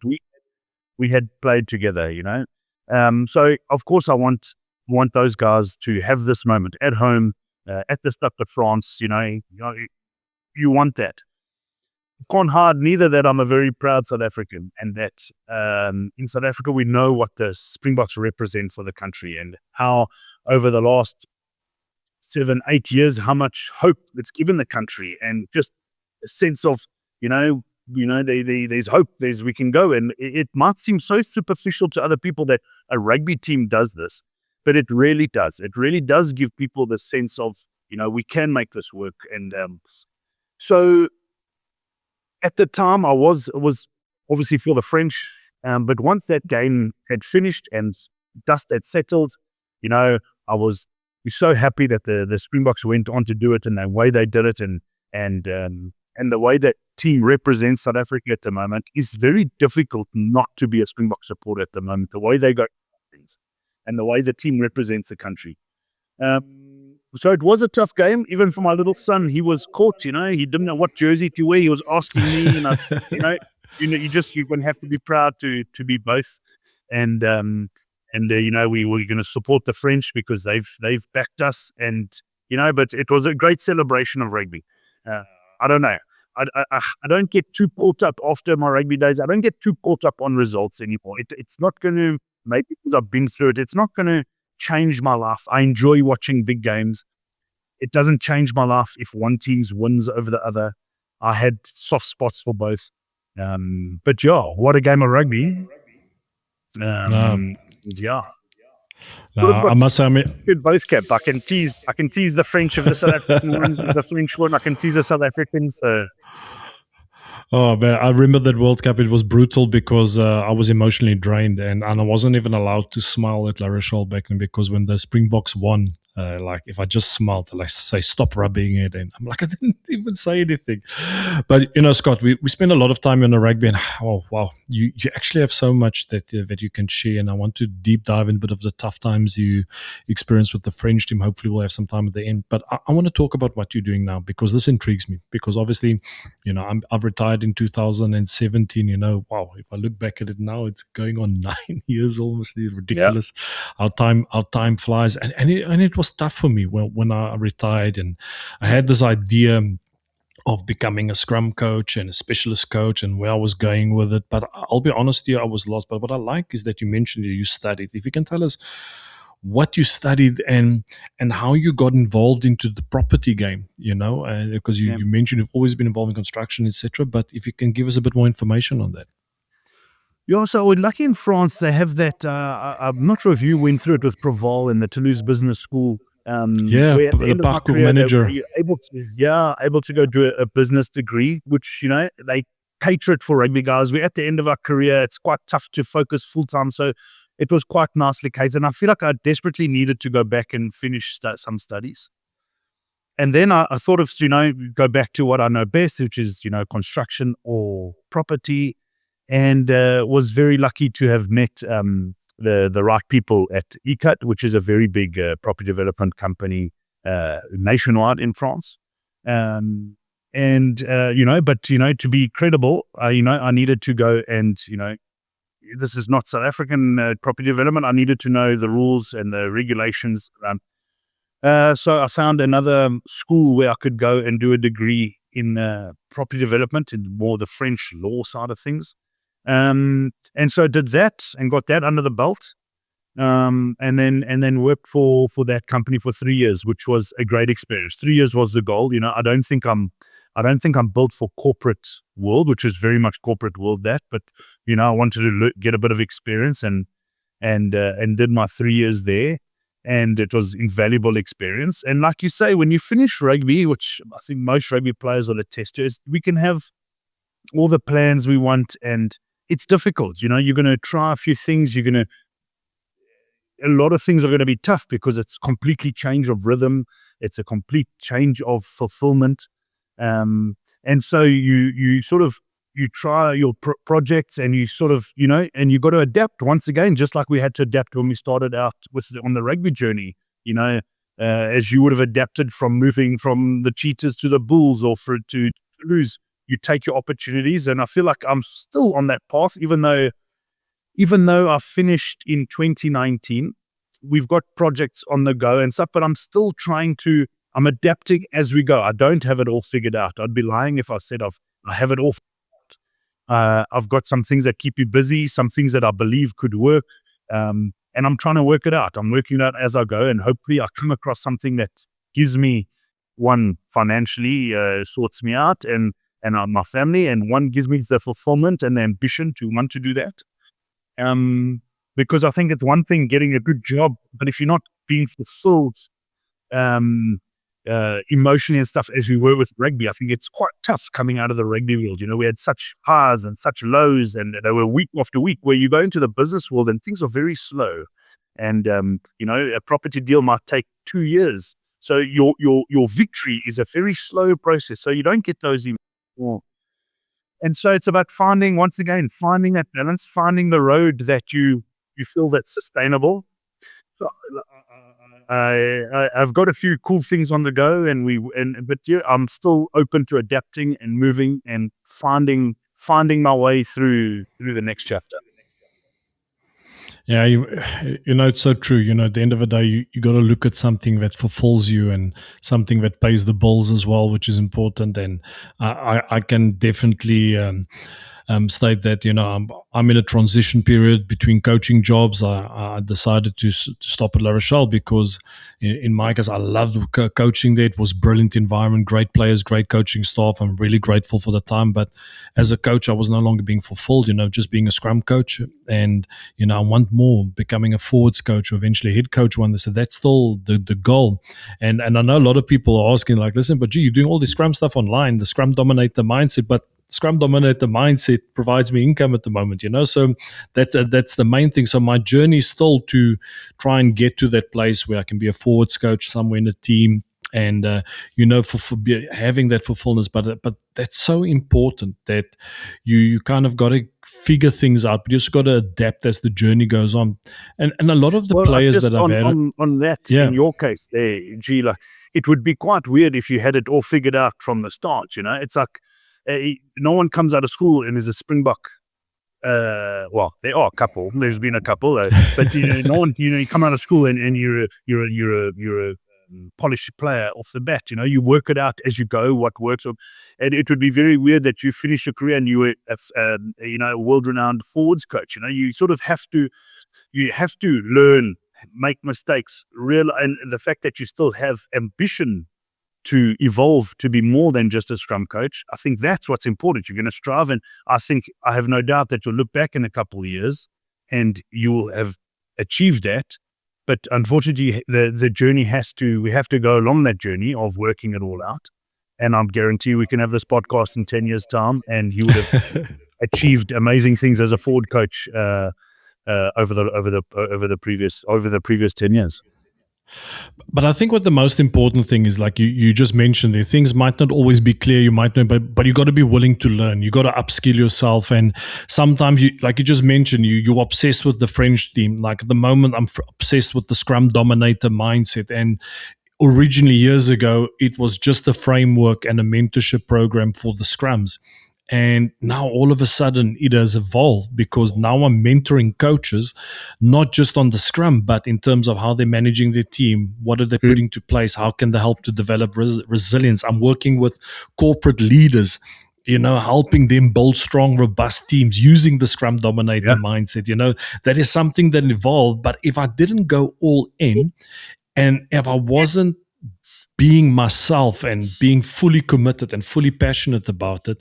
we had played together, So of course I want those guys to have this moment at home, at the Stade de France. You want that. can't hide neither that I'm a very proud South African, and that in South Africa we know what the Springboks represent for the country, and how over the last 7-8 years, how much hope it's given the country, and just a sense of, there's hope, we can go. And it might seem so superficial to other people that a rugby team does this, but it really does. It really does give people the sense of, we can make this work. And so at the time, I was obviously for the French, but once that game had finished and dust had settled, I was so happy that the Springboks went on to do it, and the way they did it, and the way that team represents South Africa at the moment is very difficult not to be a Springbok supporter at the moment. The way they go things, and the way the team represents the country. So it was a tough game, even for my little son. He was caught, he didn't know what jersey to wear. He was asking me, you're going to have to be proud to be both. And we were going to support the French because they've backed us. And, but it was a great celebration of rugby. I don't know. I don't get too caught up after my rugby days. I don't get too caught up on results anymore. It's not going to, maybe because I've been through it, it's not going to change my life. I enjoy watching big games. It doesn't change my life if one team wins over the other. I had soft spots for both. But yeah, what a game of rugby. Yeah. I must say, good both kept. I can tease the French if the South African wins. If the French win, I can tease the South Africans. So. Oh, man, I remember that World Cup. It was brutal because I was emotionally drained, and I wasn't even allowed to smile at La Rochelle back then, because when the Springboks won, if I just smiled, they say, stop rubbing it. And I'm like, I didn't even say anything. But, Scott, we spend a lot of time in the rugby, and oh, wow, you actually have so much that you can share. And I want to deep dive in a bit of the tough times you experienced with the French team. Hopefully we'll have some time at the end. But I want to talk about what you're doing now, because this intrigues me. Because obviously, I've retired in 2017. Wow, if I look back at it now, it's going on 9 years almost. Ridiculous. Yep. Our time flies. And it was tough for me when I retired, and I had this idea of becoming a scrum coach and a specialist coach, and where I was going with it. But I'll be honest here, I was lost. But what I like is that you mentioned you studied. If you can tell us what you studied and how you got involved into the property game, because you mentioned you've always been involved in construction, etc. But if you can give us a bit more information on that. Yeah, so we're lucky in France. They have that. I'm not sure if you went through it with Proval in the Toulouse Business School. Where at the end of my career, manager. You're able to go do a business degree, which they cater it for rugby guys. We're at the end of our career. It's quite tough to focus full time, so it was quite nicely catered. And I feel like I desperately needed to go back and finish some studies. And then I thought of go back to what I know best, which is construction or property. And was very lucky to have met the right people at ECUT, which is a very big property development company nationwide in France. But to be credible, I needed to go and, this is not South African property development. I needed to know the rules and the regulations. So I found another school where I could go and do a degree in property development, in more the French law side of things. And so I did that and got that under the belt. And then worked for that company for 3 years, which was a great experience. 3 years was the goal. I don't think I'm built for corporate world, which is very much corporate world but I wanted to get a bit of experience and did my 3 years there. And it was invaluable experience. And like you say, when you finish rugby, which I think most rugby players will attest to, is we can have all the plans we want, and it's difficult. You're going to try a few things. A lot of things are going to be tough because it's completely change of rhythm. It's a complete change of fulfillment. And so you try your projects, and you and you got to adapt once again, just like we had to adapt when we started out on the rugby journey, as you would have adapted from moving from the Cheetahs to the Bulls or to Toulouse. You take your opportunities, and I feel like I'm still on that path, even though I finished in 2019. We've got projects on the go and stuff, but I'm still I'm adapting as we go. I don't have it all figured out. I'd be lying if I said I've I have it all. I've got some things that keep me busy, some things that I believe could work, and I'm trying to work it out. I'm working it out as I go, and hopefully I come across something that gives me, one, financially sorts me out and my family, and one gives me the fulfillment and the ambition to want to do that. Because I think it's one thing getting a good job, but if you're not being fulfilled emotionally and stuff, as we were with rugby, I think it's quite tough coming out of the rugby world. We had such highs and such lows, and they were week after week. Where you go into the business world and things are very slow, and a property deal might take 2 years. So your victory is a very slow process. So you don't get those. And so it's about finding that balance, finding the road that you feel that's sustainable. So I've got a few cool things on the go, but I'm still open to adapting and moving and finding my way through the next chapter. Yeah, it's so true. At the end of the day, you got to look at something that fulfills you and something that pays the bills as well, which is important. And I can definitely state that I'm in a transition period between coaching jobs. I decided to stop at La Rochelle because in my case I loved coaching there. It was brilliant environment, great players, great coaching staff. I'm really grateful for the time, but as a coach I was no longer being fulfilled, just being a scrum coach, and I want more, becoming a forwards coach or eventually head coach one. So that's still the goal. And I know a lot of people are asking, like, listen, but you're doing all this scrum stuff online, the scrum dominator mindset, but Scrum dominator mindset provides me income at the moment, so that's the main thing. So my journey is still to try and get to that place where I can be a forwards coach somewhere in a team, and for having that fulfillment. But that's so important that you kind of got to figure things out, but you just got to adapt as the journey goes on. And a lot of the players that I've had on that, in your case there, Gila, it would be quite weird if you had it all figured out from the start. It's like, no one comes out of school and is a Springbok. Well, there are a couple. There's been a couple, but no one. You come out of school and you're a polished player off the bat. You work it out as you go, what works. And it would be very weird that you finish your career and you were a world-renowned forwards coach. You sort of have to learn, make mistakes, and the fact that you still have ambition to evolve to be more than just a scrum coach. I think that's what's important. You're going to strive, and I have no doubt that you'll look back in a couple of years and you will have achieved that. But unfortunately, the journey we have to go along that journey of working it all out. And I guarantee we can have this podcast in 10 years' time, and you would have achieved amazing things as a forward coach over the previous 10 years. But I think what the most important thing is, like you just mentioned there, things might not always be clear. You might know, but you got to be willing to learn. You got to upskill yourself. And sometimes like you just mentioned, you're obsessed with the French team. Like at the moment, I'm obsessed with the scrum dominator mindset. And originally years ago, it was just a framework and a mentorship program for the scrums. And now all of a sudden it has evolved, because now I'm mentoring coaches, not just on the scrum, but in terms of how they're managing their team. What are they putting into place? How can they help to develop resilience? I'm working with corporate leaders, helping them build strong, robust teams using the scrum dominator mindset. That is something that evolved. But if I didn't go all in, and if I wasn't being myself and being fully committed and fully passionate about it,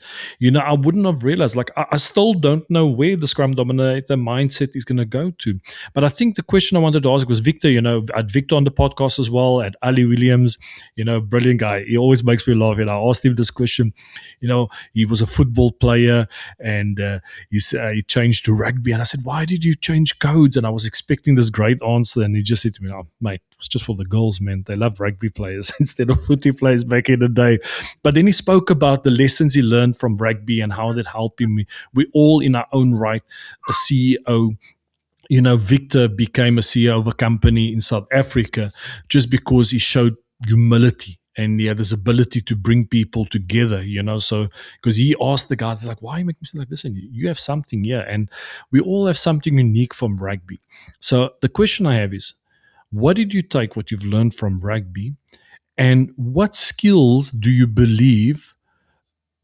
I wouldn't have realized. Like, I still don't know where the scrum dominator mindset is going to go to. But I think the question I wanted to ask was Victor. I had Victor on the podcast as well, at Ali Williams, brilliant guy. He always makes me laugh. I asked him this question. He was a football player, and he changed to rugby. And I said, why did you change codes? And I was expecting this great answer. And he just said to me, oh, mate, it was just for the girls, man. They love rugby players instead of footy players back in the day. But then he spoke about the lessons he learned from rugby and how that helped him. We all in our own right, a CEO. Victor became a CEO of a company in South Africa just because he showed humility. And he had this ability to bring people together, So, because he asked the guys, like, why are you making me say, like, listen, you have something here. And we all have something unique from rugby. So the question I have is, what did you take, what you've learned from rugby, and what skills do you believe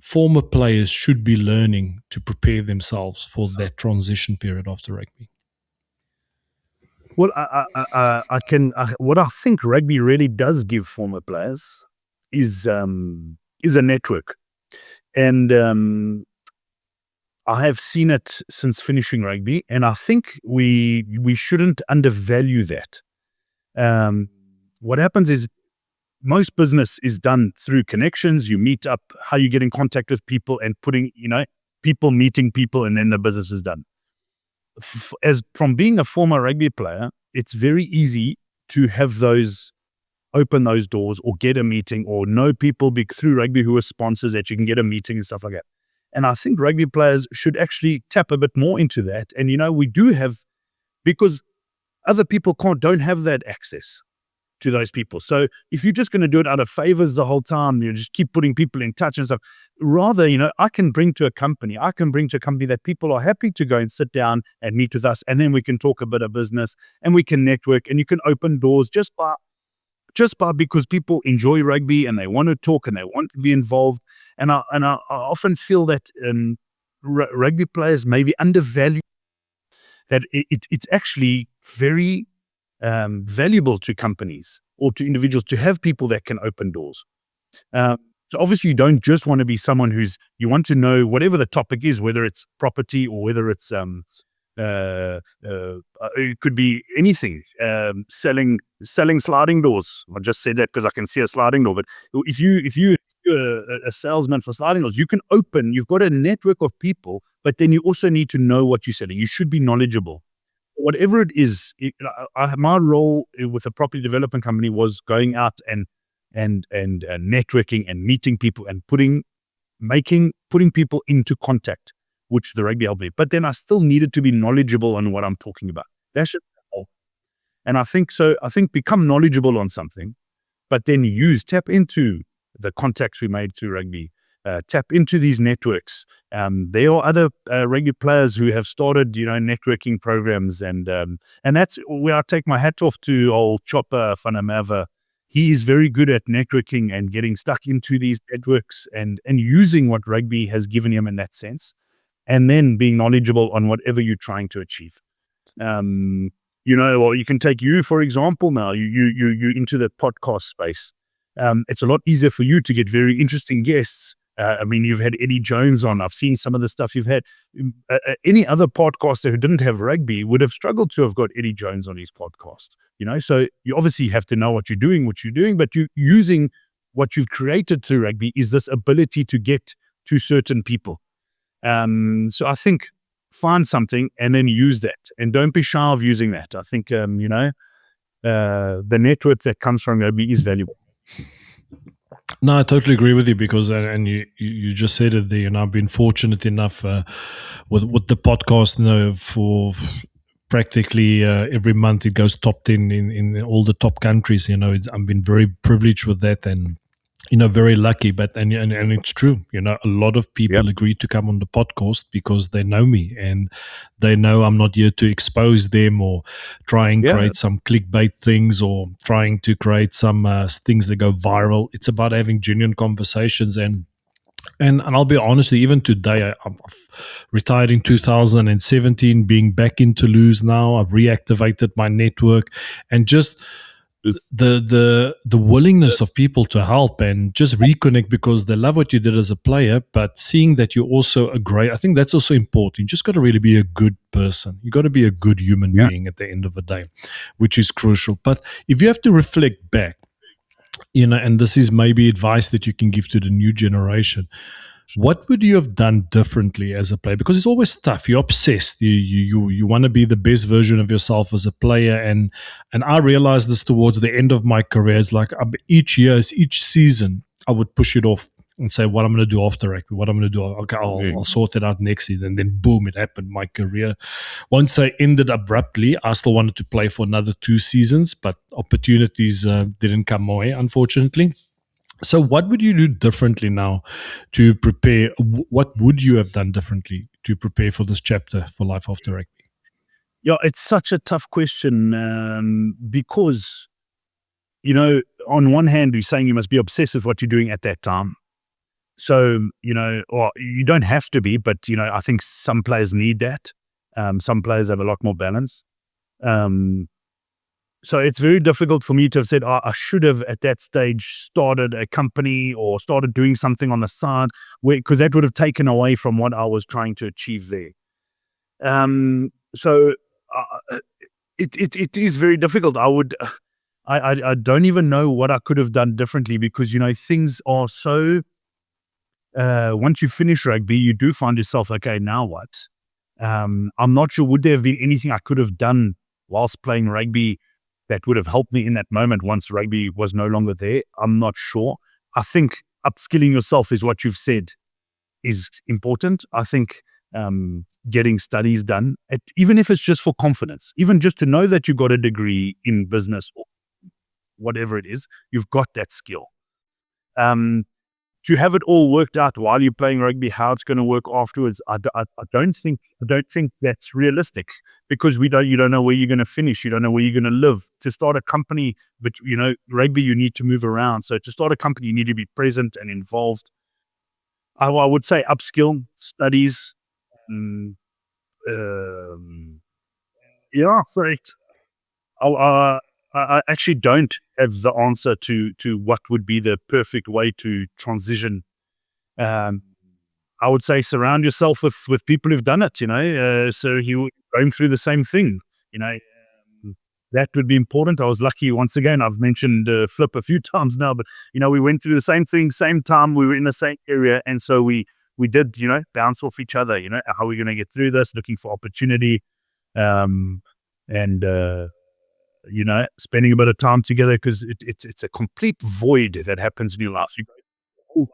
former players should be learning to prepare themselves for that transition period after rugby? Well, what I think rugby really does give former players is a network, and I have seen it since finishing rugby, and I think we shouldn't undervalue that. What happens is most business is done through connections. You meet up, how you get in contact with people, and people meeting people, and then the business is done. As from being a former rugby player, it's very easy to have open those doors or get a meeting or know people through rugby who are sponsors that you can get a meeting and stuff like that. And I think rugby players should actually tap a bit more into that. And, we do have, because other people don't have that access to those people. So if you're just going to do it out of favors the whole time, you just keep putting people in touch and stuff, rather, I can bring to a company that people are happy to go and sit down and meet with us. And then we can talk a bit of business and we can network and you can open doors just by because people enjoy rugby and they want to talk and they want to be involved. And I often feel that rugby players maybe undervalue that it's actually very valuable to companies or to individuals to have people that can open doors. So obviously you don't just want to be someone you want to know whatever the topic is, whether it's property or whether it's it could be anything. Selling sliding doors. I just said that because I can see a sliding door. But if you're a salesman for sliding doors, you've got a network of people, but then you also need to know what you're selling. You should be knowledgeable. Whatever it is, my role with a property development company was going out and networking and meeting people and putting people into contact, which the rugby helped me. But then I still needed to be knowledgeable on what I'm talking about. That should help. And I think become knowledgeable on something, but then tap into the contacts we made through rugby. Tap into these networks. There are other rugby players who have started, networking programs, and that's where I take my hat off to old Chopper van der Merwe. He is very good at networking and getting stuck into these networks and using what rugby has given him in that sense, and then being knowledgeable on whatever you're trying to achieve. Well, you can take you for example. Now you into the podcast space. It's a lot easier for you to get very interesting guests. You've had Eddie Jones on. I've seen some of the stuff you've had. Any other podcaster who didn't have rugby would have struggled to have got Eddie Jones on his podcast. So you obviously have to know what you're doing, but you using what you've created through rugby is this ability to get to certain people. So I think find something and then use that, and don't be shy of using that. I think the network that comes from rugby is valuable. No, I totally agree with you because, and you just said it there, and I've been fortunate enough with the podcast, for practically every month it goes top 10 in all the top countries. I've been very privileged with that, and very lucky. But and it's true. A lot of people agree to come on the podcast because they know me and they know I'm not here to expose them or try and create some clickbait things or trying to create some things that go viral. It's about having genuine conversations. And I'll be honest with you, even today, I've retired in 2017, being back in Toulouse now. I've reactivated my network, and just the willingness of people to help and just reconnect because they love what you did as a player, but seeing that you're also I think that's also important. You just got to really be a good person. You got to be a good human being at the end of the day, which is crucial. But if you have to reflect back, and this is maybe advice that you can give to the new generation, what would you have done differently as a player? Because it's always tough. You're obsessed. You want to be the best version of yourself as a player. And I realized this towards the end of my career. It's like each season, I would push it off and say, what I'm going to do after rugby, what I'm going to do. Okay, I'll sort it out next season. And then boom, it happened. My career, once I ended abruptly, I still wanted to play for another 2 seasons, but opportunities didn't come my way, unfortunately. So what would you do differently now to prepare? What would you have done differently to prepare for this chapter for life after rugby? Yeah, it's such a tough question because, on one hand, you're saying you must be obsessed with what you're doing at that time. So, or you don't have to be, but, I think some players need that. Some players have a lot more balance. So it's very difficult for me to have said, I should have at that stage started a company or started doing something on the side, because that would have taken away from what I was trying to achieve there. So it is very difficult. I don't even know what I could have done differently, because, things are so, once you finish rugby, you do find yourself, okay, now what? I'm not sure, would there have been anything I could have done whilst playing rugby that would have helped me in that moment once rugby was no longer there? I'm not sure. I think upskilling yourself is what you've said is important. I think getting studies done, even if it's just for confidence, even just to know that you got a degree in business or whatever it is, you've got that skill. To have it all worked out while you're playing rugby, how it's going to work afterwards, I don't think that's realistic, because you don't know where you're going to finish, you don't know where you're going to live. To start a company, but rugby, you need to move around. So to start a company, you need to be present and involved. I would say upskill, studies. Sorry. I actually don't have the answer to what would be the perfect way to transition. I would say surround yourself with people who've done it, so you're going through the same thing, that would be important. I was lucky, once again, I've mentioned Flip a few times now, but, we went through the same thing, same time, we were in the same area. And so we did, bounce off each other, how are we going to get through this, looking for opportunity, and spending a bit of time together, because it's a complete void that happens in your life. You go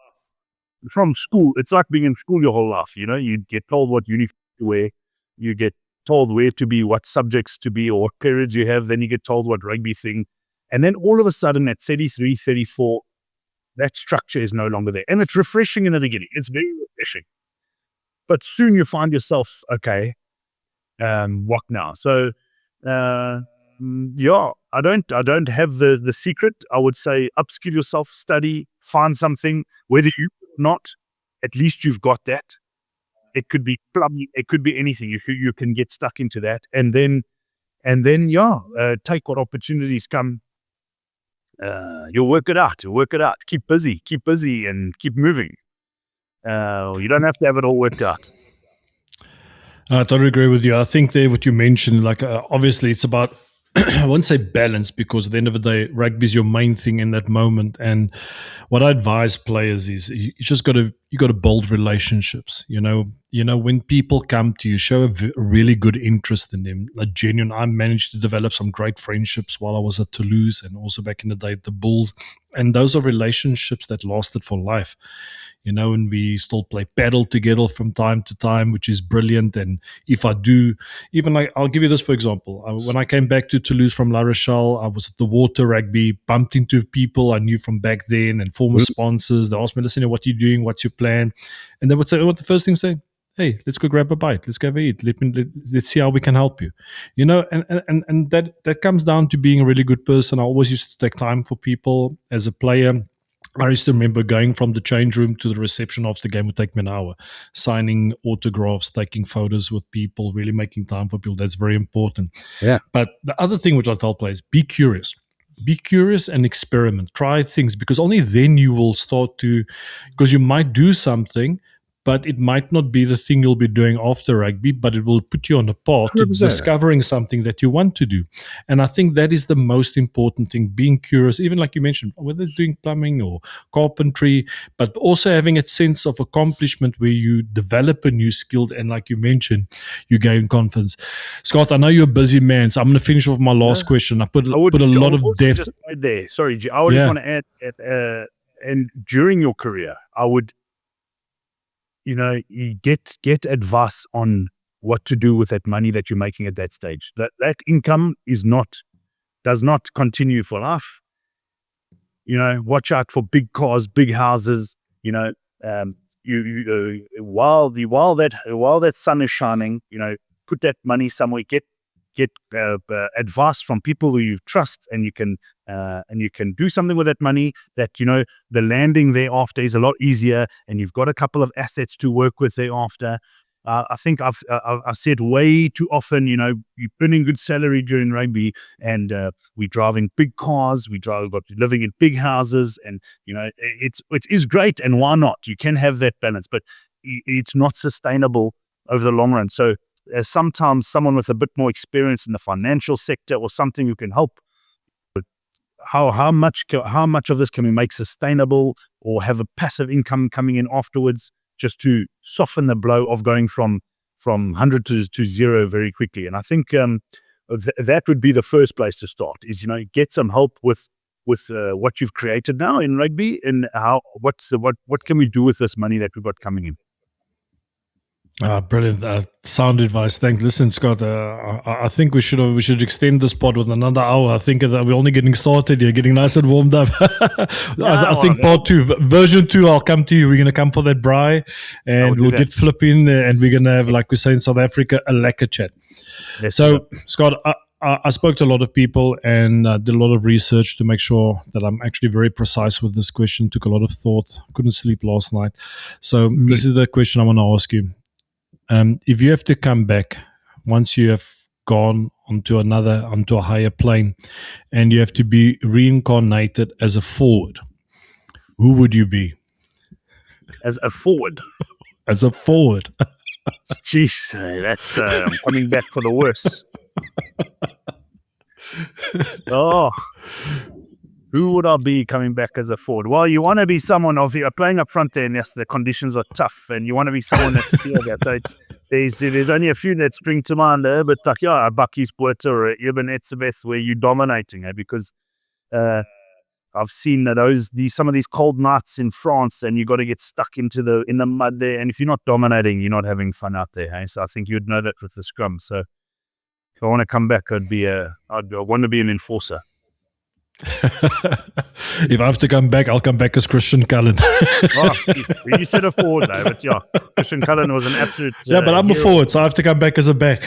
from school, it's like being in school your whole life. You get told what uniform to wear, you get told where to be, what subjects to be, or what periods you have. Then you get told what rugby thing, and then all of a sudden at 33, 34, that structure is no longer there. And it's refreshing in the beginning. It's very refreshing, but soon you find yourself, okay, what now? So. I don't have the secret. I would say upskill yourself, study, find something, whether you or not, at least you've got that. It could be plumbing, it could be anything. You can get stuck into that, and then take what opportunities come. You'll work it out. Keep busy, and keep moving. You don't have to have it all worked out. I totally agree with you. I think there, what you mentioned, like obviously it's about, I won't say balance, because at the end of the day, rugby is your main thing in that moment. And what I advise players is you got to build relationships. When people come to you, show a really good interest in them, like genuine. I managed to develop some great friendships while I was at Toulouse, and also back in the day at the Bulls. And those are relationships that lasted for life. And we still play paddle together from time to time, which is brilliant. And if I do, even like, I'll give you this for example. When I came back to Toulouse from La Rochelle, I was at the water rugby, bumped into people I knew from back then and former sponsors. They asked me, listen, what are you doing? What's your plan? And they would say, what the first thing say? Hey, let's go grab a bite. Let's go eat. Let's see how we can help you. And that comes down to being a really good person. I always used to take time for people as a player. I used to remember going from the change room to the reception after the game would take me an hour, signing autographs, taking photos with people, really making time for people. That's very important. Yeah. But the other thing which I tell players, be curious. Be curious and experiment. Try things, because only then you will start to, because you might do something, but it might not be the thing you'll be doing after rugby, but it will put you on a path to 100%. discovering something that you want to do. And I think that is the most important thing, being curious, even like you mentioned, whether it's doing plumbing or carpentry, but also having a sense of accomplishment where you develop a new skill. And like you mentioned, you gain confidence. Scott, I know you're a busy man, so I'm going to finish off my last question. I put a lot of depth. Just right there. Sorry, G, I would just want to add, and during your career, I would, you get advice on what to do with that money that you're making at that stage. That income does not continue for life. Watch out for big cars, big houses. While that sun is shining, put that money somewhere. get advice from people who you trust, and you can do something with that money. That the landing thereafter is a lot easier, and you've got a couple of assets to work with thereafter. I think I've said way too often, you're earning good salary during rugby, and we're driving big cars, we're living in big houses, and it is great, and why not? You can have that balance, but it's not sustainable over the long run. So sometimes someone with a bit more experience in the financial sector or something who can help. How much of this can we make sustainable, or have a passive income coming in afterwards, just to soften the blow of going from 100 to 0 very quickly. And I think that would be the first place to start, is get some help with what you've created now in rugby, and what can we do with this money that we've got coming in. Brilliant. Sound advice. Thanks. Listen, Scott, I think we should extend this pod with another hour. I think that we're only getting started here, getting nice and warmed up. I think part 2, version 2, I'll come to you. We're going to come for that braai, and we'll get flipping, and we're going to have, like we say in South Africa, a lekker chat. So, Scott, I spoke to a lot of people and did a lot of research to make sure that I'm actually very precise with this question. Took a lot of thought. Couldn't sleep last night. So this is the question I want to ask you. If you have to come back once you have gone onto a higher plane, and you have to be reincarnated as a forward, who would you be? As a forward? As a forward. Jeez, that's I'm coming back for the worst. Oh, who would I be coming back as a forward? Well, you want to be someone you're playing up front there, and yes, the conditions are tough, and you want to be someone that's field there. So there's only a few that spring to mind there, but like a Bakkies Poorter or Eben Etzebeth, where you're dominating, because I've seen some of these cold nights in France, and you got to get stuck in the mud there, and if you're not dominating, you're not having fun out there. Hey? So I think you'd know that with the scrum. So if I want to come back, I want to be an enforcer. If I have to come back, I'll come back as Christian Cullen. You said a forward though, but yeah, Christian Cullen was an absolute. Yeah, but I'm a forward, so I have to come back as a back.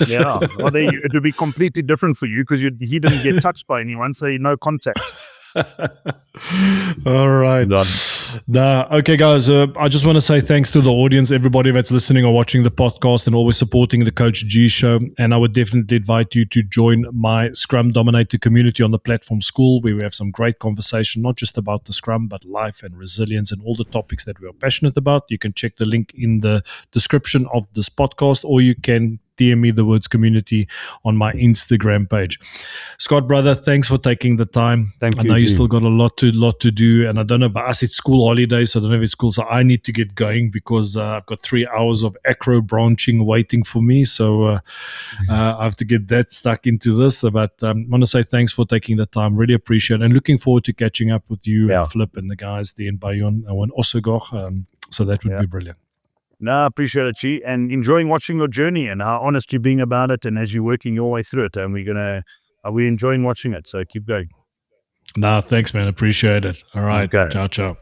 Yeah, well, it would be completely different for you, because he didn't get touched by anyone, so no contact. All right. Done. Nah, okay, guys. I just want to say thanks to the audience, everybody that's listening or watching the podcast, and always supporting the Coach G Show. And I would definitely invite you to join my Scrum Dominator community on the platform School, where we have some great conversation, not just about the Scrum, but life and resilience and all the topics that we are passionate about. You can check the link in the description of this podcast, or you can DM me the words community on my Instagram page. Scott, brother, thanks for taking the time. Thank you. I know you still got a lot to do, and I don't know, but us it's school holidays, so I don't know if it's school, so I need to get going, because I've got 3 hours of acro branching waiting for me, so I have to get that stuck into this. But I want to say thanks for taking the time. Really appreciate it, and looking forward to catching up with you and Flip and the guys there in Bayonne and Osogog. So that would be brilliant. No, I appreciate it, G, and enjoying watching your journey and how honest you're being about it, and as you're working your way through it. And we're enjoying watching it. So keep going. Nah, thanks, man. Appreciate it. All right. Okay. Ciao, ciao.